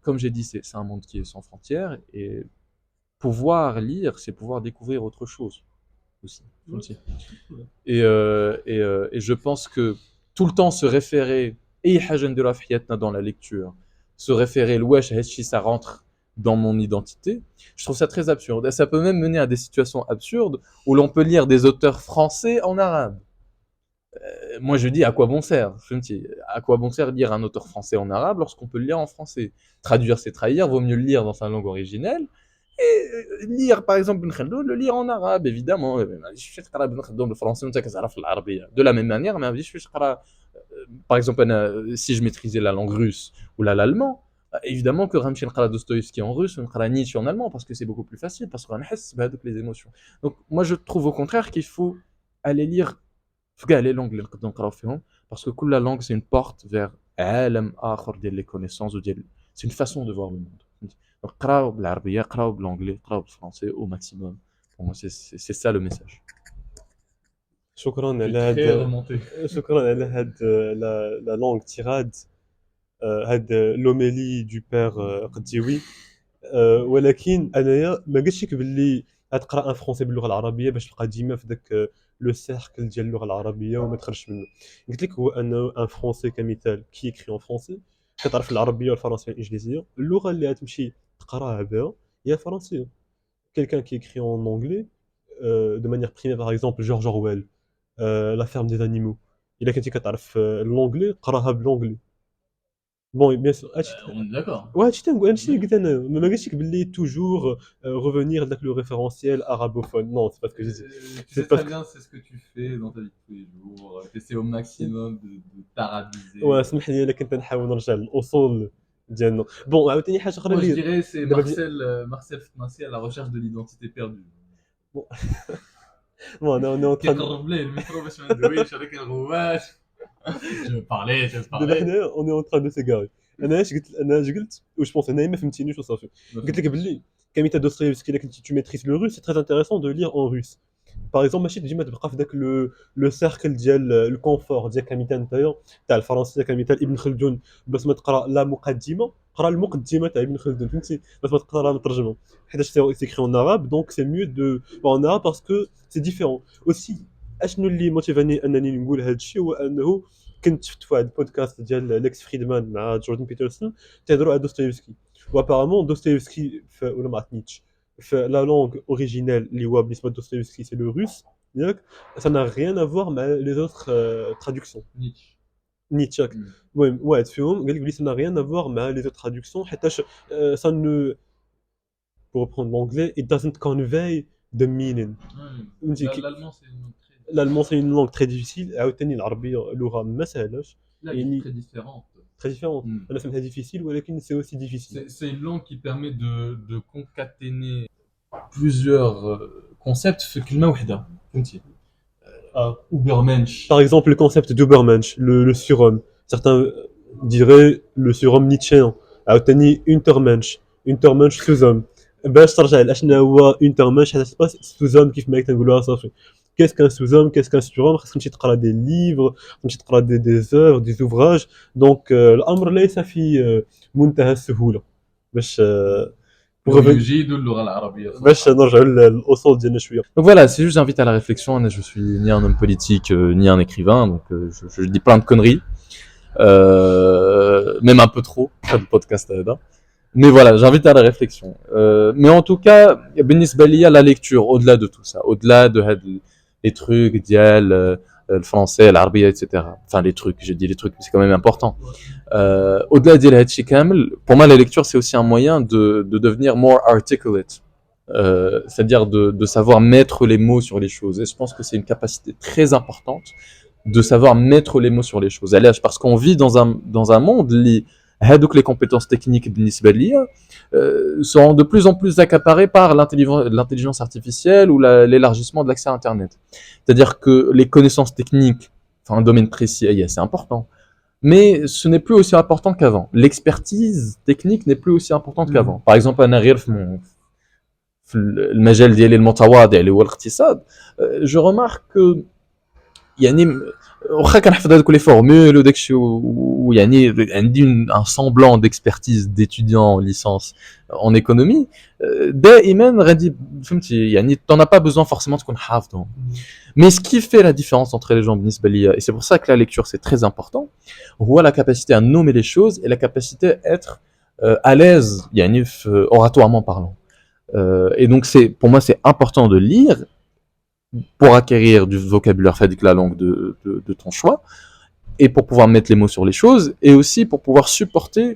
comme j'ai dit c'est un monde qui est sans frontières et pouvoir lire c'est pouvoir découvrir autre chose aussi. Et je pense que tout le temps se référer et dans la lecture, se référer ça rentre dans mon identité, je trouve ça très absurde. Et ça peut même mener à des situations absurdes où l'on peut lire des auteurs français en arabe. Moi je dis à quoi bon sert? À quoi bon sert lire un auteur français en arabe lorsqu'on peut le lire en français? Traduire c'est trahir, vaut mieux le lire dans sa langue originelle. Et lire par exemple Ben Khaldoun, le lire en arabe évidemment. De la même manière, mais par exemple si je maîtrisais la langue russe ou l'allemand, évidemment que Ramshin Khala Dostoïevski en russe, Khala Nietzsche en allemand parce que c'est beaucoup plus facile parce qu'on a les émotions. Donc moi je trouve au contraire qu'il faut aller lire les langues اللي نقدروا نقراو فيهم parce que كل langue c'est une porte vers عالم آخر ديال les connaissances ou ديال c'est une façon de voir le monde. Donc قراو بالعربية قراو بالانجلي قراو بالفرنسي au maximum. Pour moi c'est ça le message. شكرا على Très هاد remonté. شكرا على هاد لا لونغ تيراد، هاد لوميلي دو بير قديوي. ولكن انايا ما قلتش لك باللي غتقرا ان فرونسي باللغه العربيه باش تبقى ديما في داك لو سيركل ديال اللغه العربيه وما تخرجش منه. قلت لك هو انه ان فرونسي كمثال كي يكري اون فرونسي كتعرف العربيه والفرنسيه والانجليزيه، اللغه اللي غتمشي تقراها بها هي الفرنسيه. quelqu'un qui écrit en anglais de manière primaire par exemple George Orwell, La ferme des animaux، الا كنتي كتعرف l'anglais قراها بالانجلي. Bon, bien sûr. On est d'accord. Ouais, mais قلت لك باللي toujours revenir avec le référentiel arabophone. Non, c'est pas ce que j'ai dit. Tu C'est sais pas très ce que... bien, c'est ce que tu fais dans ta vie de tous les jours. Tu essaies au maximum de t'arabiser. واسمح لي الا كنت نحاول نرجع للاصول ديالنا. بون عاوتاني حاجه اخرى Moi, je اللي dirais c'est دابا Marcel Fnassi à la recherche de l'identité perdue. بون بون انا اون تران كيقرب ليه المترو باش ما ندويش هذاك الغواش. Je vais دابا parler. حنا اون اون تران دو سيغاري. انا اش قلت واش بونس انا ما فهمتينيش وصافي. قلت لك باللي كميتا دوستويفسكي الا كنتي tu maîtrises le russe c'est très intéressant de lire en russe. باغ اكزومبل ماشي ديما تبقى في داك لو سيركل ديال الكونفور ديال كمثال نتايا تاع الفرنسيه كمثال ابن خلدون باش ما تقرا لا مقدمه قرا المقدمه تاع ابن خلدون فهمتي باش ما تقرا لا مترجمه حيت سي écrit en arabe donc c'est mieux de en arabe parce que c'est différent aussi. اشنو اللي موتيفاني انني نقول هذا الشيء هو انه كنت شفت في واحد البودكاست ديال ليكس فريدمان مع جوردن بيترسون تيهضروا على دوستويفسكي وابارامون دوستويفسكي ولا ما عرفت نيتش la langue originelle اللي هو بالنسبه لدوستويفسكي c'est le russe ياك ça n'a rien à voir مع les autres traductions Nietzsche. Nietzsche Mm. المهم واحد فيهم قال لك بلي ça n'a rien à voir مع les autres traductions حيتاش ça ne pour reprendre l'anglais it doesn't convey the meaning فهمتي L'allemand, c'est une langue très, l'allemand c'est une langue très difficile عاوتاني العربيه لغه ما سهلاش là, يعني très différente. très différente Mm. انا فهمتها difficile ولكن c'est aussi difficile. C'est une langue qui permet de concaténer plusieurs concepts في كلمة واحدة. فهمتي؟ Ubermensch. Par exemple, le concept d'Ubermensch, le surhomme. Certains diraient le surhomme nietzschéen. عاوتاني Untermensch, Untermensch sous-homme. باش ترجع لاشنا هو Untermensch حتى تبقى sous-homme كيف ما كنقولوها صافي. Qu'est-ce qu'un sous-homme, qu'est-ce qu'un surhomme خاصك تمشي تقرا des livres, تمشي تقرا des œuvres, des ouvrages. Donc الامر ليس في منتهى السهولة. باش pour revenir يجيدوا اللغة العربية. باش نرجعوا للاصول ديالنا شوية. Donc voilà, c'est juste j'invite à la réflexion. Je suis ni un homme politique ni un écrivain, donc je dis plein de conneries, même un peu trop. Pas de podcast à Ada. Mais voilà, j'invite à la réflexion. Mais en tout cas, بالنسبة ليا la lecture, au-delà de tout ça, au-delà de les trucs ديال le français, l'arabe, etc. Enfin les trucs, j'ai dit les trucs, mais c'est quand même important. Au-delà ديال هادشي كامل, pour moi la lecture c'est aussi un moyen de devenir more articulate. C'est-à-dire de savoir mettre les mots sur les choses. Et je pense que c'est une capacité très importante de savoir mettre les mots sur les choses. Parce qu'on vit dans un monde où les compétences techniques sont de plus en plus accaparées par l'intelligence artificielle ou l'élargissement de l'accès à Internet. C'est-à-dire que les connaissances techniques, enfin un domaine précis, c'est important. Mais ce n'est plus aussi important qu'avant. L'expertise technique n'est plus aussi importante qu'avant. Par exemple, un arrière في المجال ديالي المتواضع اللي هو الاقتصاد جو رمارك كو يعني واخا كنحفظ هذوك لي فورمول وداكشي ويعني عندي ان سامبلون ديكسبرتيز ديتوديون ليسانس اون ايكونومي دائما غادي فهمتي يعني t'en as pas besoin forcément تكون حافظهم. Mais ce qui fait la différence entre les gens بالنسبة ليا, et c'est pour ça que la lecture c'est très important, هو la capacité à nommer les choses et la capacité à être à l'aise يعني oratoirement parlant. Et donc pour moi c'est important de lire pour acquérir du vocabulaire fait avec la langue de ton choix et pour pouvoir mettre les mots sur les choses et aussi pour pouvoir supporter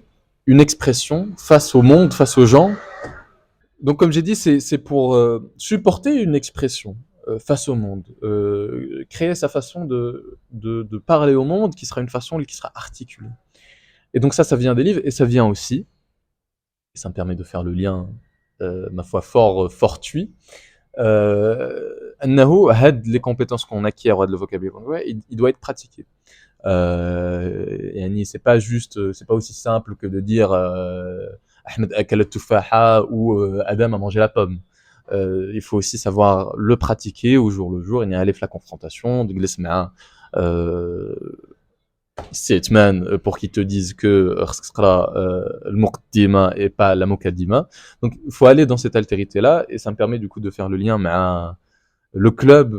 une expression face au monde, face aux gens. Donc comme j'ai dit c'est pour supporter une expression face au monde, créer sa façon de parler au monde qui sera une façon qui sera articulée. Et donc ça vient des livres et ça vient aussi, et ça me permet de faire le lien ma foi fort fortuit, les compétences qu'on acquiert, le vocabulaire, il doit être pratiqué. C'est pas juste, c'est pas aussi simple que de dire Ahmed akala tufaha ou Adam a mangé la pomme. Il faut aussi savoir le pratiquer au jour le jour, et aller faire la confrontation, de glisser Statement pour qu'ils te disent que le muqaddima et pas la muqaddima. Donc il faut aller dans cette altérité là et ça me permet du coup de faire le lien avec le club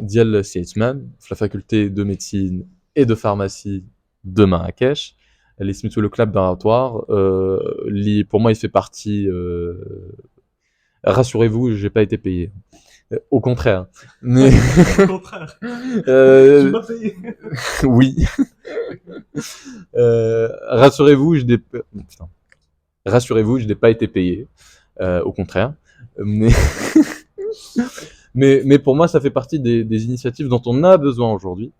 dial Statement, la faculté de médecine et de pharmacie de Marrakech. Le club d'oratoire, pour moi il fait partie, rassurez-vous, j'ai pas été payé. Au contraire. Mais Au contraire, tu euh, m'as payé. oui. Rassurez-vous, putain. Rassurez-vous, je n'ai pas été payé. Au contraire. Mais, mais pour moi, ça fait partie des initiatives dont on a besoin aujourd'hui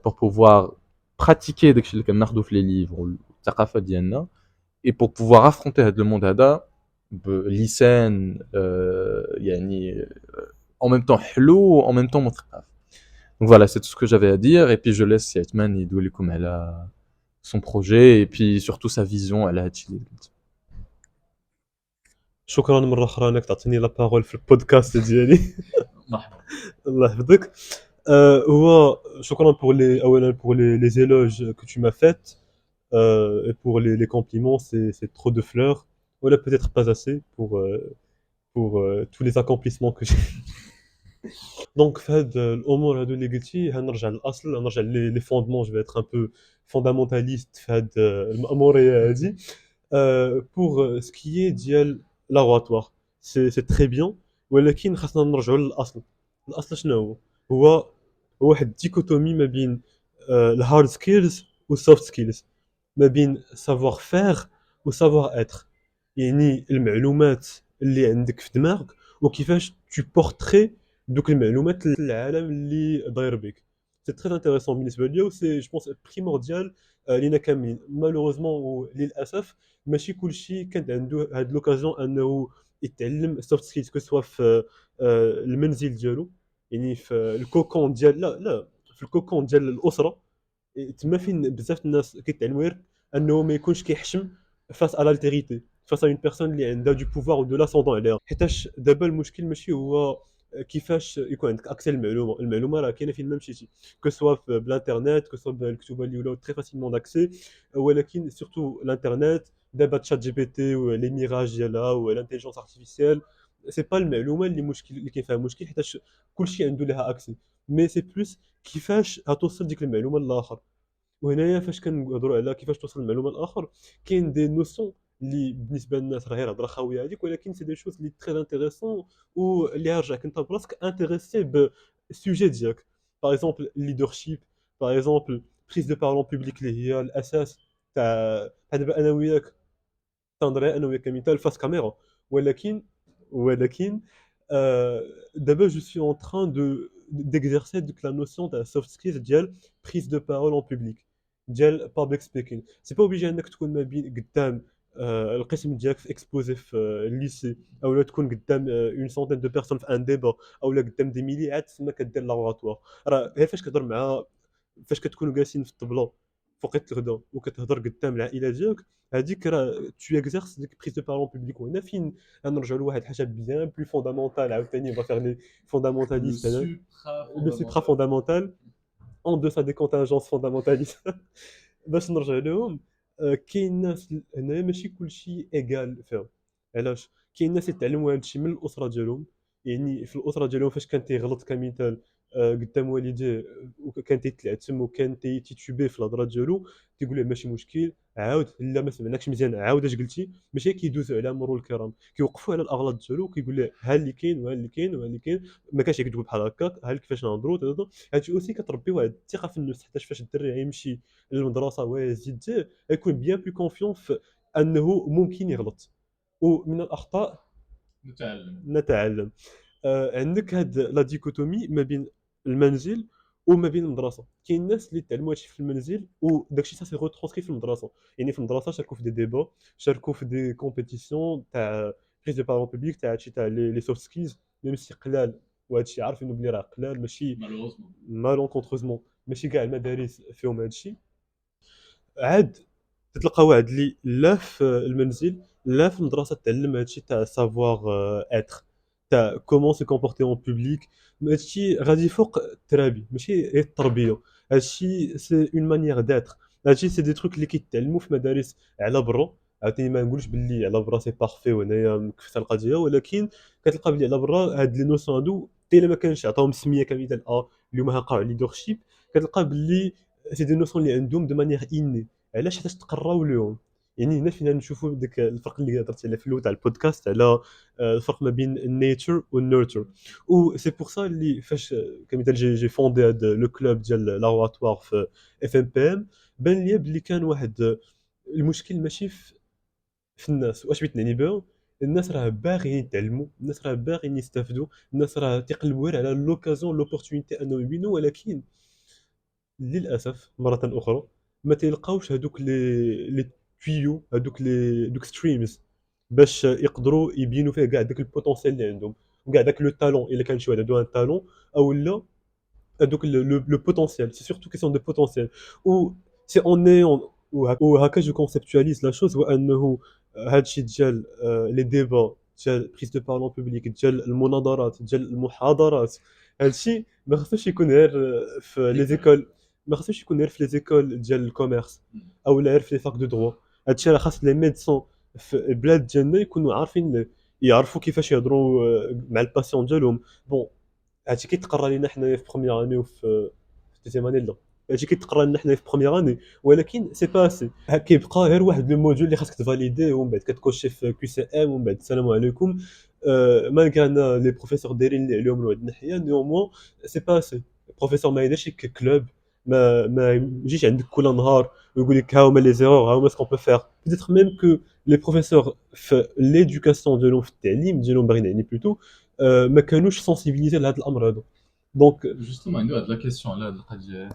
pour pouvoir pratiquer داكشي اللي كناخذوا في les livres والثقافة ديالنا et pour pouvoir affronter هذا le monde هذا بلسان يعني en même temps حلو en même temps مثقف. Donc voilà, c'est tout ce que j'avais à dire et puis je laisse Yaitman يدوي لكم على son projet et puis surtout sa vision على هادشي اللي قلت. شكرا مرة أخرى أنك تعطيني لا بارول في البودكاست ديالي. مرحبا. الله يحفظك. هو شكرا أولا pour les éloges que tu m'as fait et pour les compliments, c'est trop de fleurs. Voilà, peut-être pas assez pour tous les accomplissements que j'ai. Donc في هاد الأمور هادو اللي قلتي غنرجع للأصل، غنرجع les fondements. Je vais être un peu fondamentaliste في هاد المأمورية هادي. Pour ce qui est ديال l'oratoire, c'est très bien ولكن خاصنا نرجعوا للأصل. الأصل شنو هو؟ هو واحد الديكوتومي ما بين الهارد سكيلز والسوفت سكيلز، ما بين savoir faire وsavoir être. يعني المعلومات اللي عندك في دماغك وكيفاش tu portrais دوك المعلومات للعالم اللي داير بك. سي تري انتريسون بالنسبه ليا وسي جو بونس بريمورديال لينا كاملين. مالوغوزمون وللاسف ماشي كلشي كان عنده هاد لوكازيون انه يتعلم سوفت سكيلز كو سوا في المنزل ديالو، يعني في الكوكون ديال لا في الكوكون ديال الاسره. تما فين بزاف الناس كيتعلموا غير انه ما يكونش كيحشم فاس على الالتيريتي، فاس على اون بيرسون اللي عندها دو بوفوار ودو لاسوندون عليها. حيتاش دابا المشكل ماشي هو كيفاش يكون عندك اكسي للمعلومه. المعلومه راه كاينه فين ما مشيتي، كو سوا في بالانترنت كو سوا بالكتب اللي ولاو تري فاسيلمون داكسي. ولكن سورتو الانترنت دابا تشات جي بي تي ولي ميراج ديالها والانتيليجونس ارتيفيسيال، سي با المعلومه اللي مشكل اللي كاين فيها مشكل حيتاش كلشي عنده لها اكسي. مي سي بلوس كيفاش غتوصل ديك المعلومه للاخر. وهنايا فاش كنهضروا على كيفاش توصل المعلومه للاخر، كاين دي نوسيون اللي بالنسبه للناس راه غير هضره خاويه هذيك، ولكن سي دي شوز اللي تري انتريسون واللي يرجعك انت براسك انتريسي بالسوجي ديالك. باغ اكزومبل ليدرشيب، باغ اكزومبل بريز دو بارلون بوبليك اللي هي الاساس تاع دابا انا وياك تندري انا وياك كمثال فاس كاميرا. ولكن دابا جو سوي اون تران دو d'exercer ديك لا نوسيون تاع سوفت سكيلز ديال بريز دو بارول اون بوبليك، ديال بابليك سبيكين. سي با اوبليجي انك تكون ما بين قدام القسم ديالك في اكسبوزي في الليسي، او لا تكون قدام اون سونتين دو بيرسون في ان ديبا، او لا قدام دي ميليات تما كدير لابوراتوار. راه غير فاش كتهضر مع فاش كتكونوا جالسين في الطبله فوقيت الغدا وكتهضر قدام العائله ديالك، هذيك راه تو اكزيرس ديك بريز دو بارون بوبليك. وهنا فين غنرجعوا لواحد الحاجه بيان بلو فوندامونتال عاوتاني با فيغ لي Le فوندامونتاليست هنا، لو سوبرا supra-fondamental. فوندامونتال اون دوسا دي كونتينجونس فوندامونتاليست. باش نرجع لهم، كاين ناس هنايا ماشي كلشي ايغال فيهم. علاش؟ كاين ناس يتعلموا هذا الشيء من الاسره ديالهم، يعني في الاسره ديالهم فاش كان تيغلط كمثال قدام والديه وكان تيتلعثم وكان تيتوبيه في الهضره ديالو، تيقول له ماشي مشكل عاود، لا ما سمعناكش مزيان عاود اش قلتي. ماشي كيدوزوا على مرور الكرام، كيوقفوا على الاغلاط ديالو وكيقول له ها اللي كاين وها اللي كاين وها اللي كاين. ما كانش يكذب بحال هكاك، ها كيفاش نهضروا. هادشي اوسي كتربي واحد الثقه في النفس، حيت فاش الدري غيمشي للمدرسه ويزيد يكون بيان بلو كونفيون في انه ممكن يغلط، ومن الاخطاء نتعلم. نتعلم. عندك هاد لا ديكوتومي ما بين المنزل وما بين المدرسه. كاين الناس اللي تعلموا هادشي في المنزل وداكشي سي روترونسكري في المدرسه، يعني في المدرسه شاركوا في دي ديبا، شاركوا في دي كومبيتيسيون تاع بريز دو بارون بوبليك تاع هادشي تاع لي سوفت سكيلز، ميم سي قلال. وهادشي عارفين بلي راه قلال، ماشي Malheureusement. مالونكونتروزمون ماشي كاع المدارس فيهم هادشي. عاد تتلقى واحد اللي لا في المنزل لا في المدرسه تعلم هادشي تاع سافوار اتر، تاع كومون سي كومبورتي اون بوبليك. هادشي غادي فوق الترابي، ماشي غير التربيه. هادشي سي اون مانيير داتر. هادشي سي دي تروك اللي كيتعلموا في مدارس على برا. عاوتاني ما نقولش باللي على برا سي بارفي وهنايا مكفته القضيه، ولكن كتلقى بلي على برا هاد لي نوسيون هادو حتى الا ما كانش عطاهم سميه كمثال اليوم غنقراو ليدرشيب، كتلقى باللي سي دي نوسيون اللي عندهم دو مانيير اني. علاش؟ حيتاش تقراو لهم. يعني هنا فينا نشوفوا داك الفرق اللي هضرتي عليه في الاول تاع البودكاست على الفرق ما بين النيتشر والنيرتشر. و سي بور سا اللي فاش كمثال جي فوندي هاد لو كلوب ديال لاراتوار في اف ام بي ام، بان لي بلي كان واحد المشكل ماشي في الناس واش بغيت نعني بها. الناس راه باغيين يتعلموا، الناس راه باغيين يستافدوا، الناس راه تيقلبوا غير على لوكازيون لوبورتونيتي انهم يبينوا، ولكن للاسف مره اخرى ما تيلقاوش هذوك لي تويو، هذوك دوك ستريمز باش يقدروا يبينوا فيه كاع داك البوتونسيال اللي عندهم وكاع داك لو تالون الا كان شي واحد عنده ان تالون او لا هذوك لو بوتونسيال. سي سورتو كيسيون دو بوتونسيال. و سي اون اي وهكا جو كونسيبتواليز لا شوز، هو انه هادشي ديال لي ديبا ديال بريز دو بارلون بوبليك ديال المناظرات ديال المحاضرات، هادشي ما خصوش يكون غير في لي زيكول، ما خصوش يكون غير في لي زيكول ديال الكوميرس او لا غير في لي فاك دو دروا. هادشي راه خاص لي ميدسون في البلاد ديالنا يكونوا عارفين يعرفوا كيفاش يهضروا مع الباسيون ديالهم. بون هادشي كيتقرا لينا حنايا في بروميير اني وفي دوزيام اني لا، هادشي كيتقرا لنا حنايا في بروميير اني، ولكن سي با اسي. كيبقى غير واحد لو موديول اللي خاصك تفاليديه ومن بعد كتكوشي في كيو سي ام ومن بعد السلام عليكم. مالغري ان لي بروفيسور دايرين اللي عليهم من واحد الناحيه، نيومون سي با اسي. البروفيسور ما يديرش كلوب، ما يجيش عندك كل نهار ويقول لك ها هما لي زيرور ها هما سكون بو فير. بيتيتر ميم كو لي بروفيسور في ليدوكاسيون ديالهم في التعليم ديالهم باغيين يعني بلوتو ما كانوش سونسيبيليزي لهذا الامر هذا. دونك جوستومون عنده هاد لا كيسيون على هاد القضيه.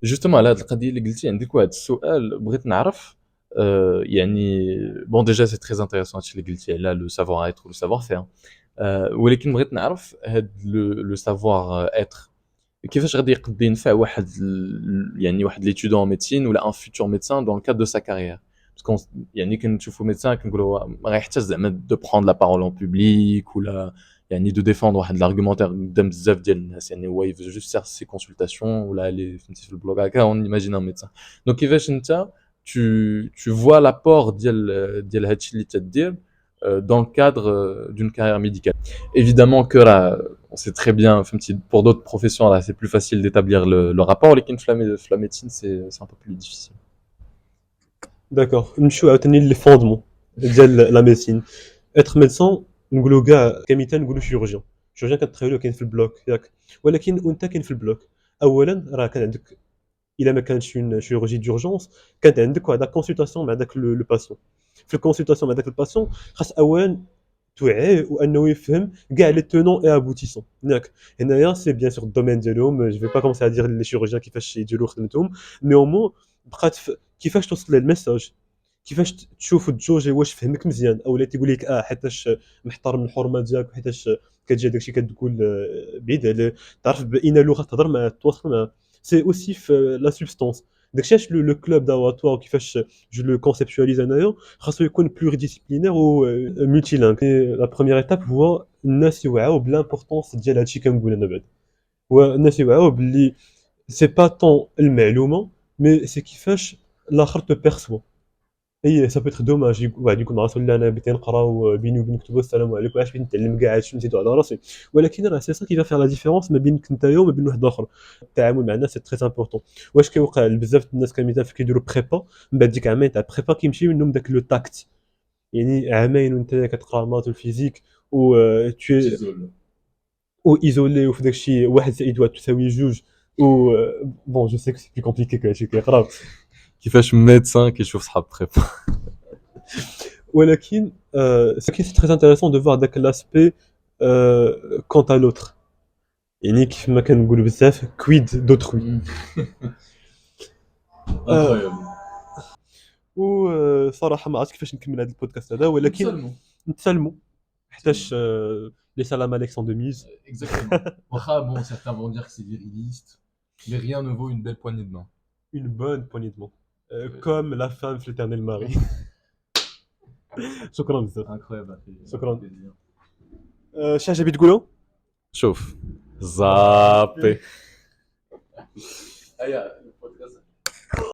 جوستومون على هذه القضيه اللي قلتي عندك واحد السؤال بغيت نعرف. يعني بون ديجا سي تري انتريسون هادشي اللي قلتي على لو سافوار ايتر ولو سافوار فير، ولكن بغيت نعرف هاد لو سافوار ايتر كيفاش غادي يقدر ينفع واحد يعني واحد ليتيدون ان ميديسين ولا ان فيتور ميدسان دون كادر دو سا كارير. باسكو يعني كنشوفوا ميدسان كنقولوا ما غيحتاج زعما دو بروند لا بارول اون بوبليك ولا يعني دو ديفوندر واحد الارغيومونتير قدام بزاف ديال الناس، يعني هو يفو جوست سير سي كونسلطاسيون ولا لي فهمتي في البلوغ هكا اون ايماجين ان ميدسان. دونك كيفاش انت tu vois l'apport ديال هادشي اللي تدير dans le cadre d'une carrière médicale. Évidemment que là, on sait très bien, pour d'autres professions, là, c'est plus facile d'établir le rapport, mais la médecine, c'est un peu plus difficile. داكوغ نمشيو عاوتاني لي فوندمون ديال لا ميديسين. اتر ميدسان نقولوا كاع كمثال نقولوا شيروجيان. شيروجيان كتخيلو كاين في البلوك ياك، ولكن وانت كاين في البلوك اولا راه كان عندك الا ما كانش اون شيروجي دورجونس كانت عندك واحد كونسلطاسيون مع داك لو باسيون. في الكونسلطاسيون مع داك الباسيون خاص اولا توعيه وانه يفهم كاع لي تونون اي ابوتيسون ياك. هنايا سي بيان سور الدومين ديالهم، جو في با كومونسي ا دير لي شيروجيان كيفاش يديروا خدمتهم. نيومون بقات كيفاش توصل ليه الميساج، كيفاش تشوف الجوجي واش فهمك مزيان او لا تيقول لك حيتاش محترم الحرمه ديالك وحيتاش كتجي داكشي كتقول بعيد عليه. تعرف باين لغه تهضر مع تواصل مع. سي اوسي في لا سوبستانس داكشي علاش لو كلوب دافاتوار كيفاش جو لو كونسيبتواليز انايا خاصو يكون بلوري ديسيبلينير و ملتي لانك. لا بروميير ايتاب هو الناس يوعاو بلامبورطونس ديال هادشي كنقول انا بعد. هو الناس يوعاو باللي سي با طون المعلومه مي سي كيفاش الاخر تو بيرسوا. هي سا بيتر دوماج واحد يقول مع راسو لا انا بغيت نقرا بيني وبين نكتبوا السلام عليكم علاش بغيت نتعلم كاع هادشي نزيدو على راسي. ولكن راه سي سا كي فير لا ديفيرونس ما بينك نتايا وما بين واحد اخر. التعامل مع الناس سي تري امبورطون. واش كيوقع لبزاف الناس كمثال في كيديروا بريبا من بعد ديك عامين تاع بريبا كيمشي منهم داك لو تاكت، يعني عامين وانت كتقرا المات والفيزيك و تو او ايزولي وفي داكشي واحد زائد واحد تساوي جوج و بون جو سي كو سي بلو كومبليكي كو هادشي كيقرا. كيفاش ميدسان كيشوف صحاب بريبا. ولكن ce qui est très intéressant de voir داك l'aspect quant à l'autre، يعني كيف ما كنقولوا بزاف كويد دوتروي. وصراحه ما عرفتش كيفاش نكمل هذا البودكاست هذا، ولكن نتسلموا حيتاش لي سلام عليك سون دو ميز. Exactement. Wacha, bon, certains vont dire que c'est viriliste, mais rien ne vaut une belle poignée de main. Une bonne poignée de main comme la femme في l'éternel mari. شكرا بزاف. Incroyable. شكرا. شي حاجه بغيت تقولوا؟ شوف زابي.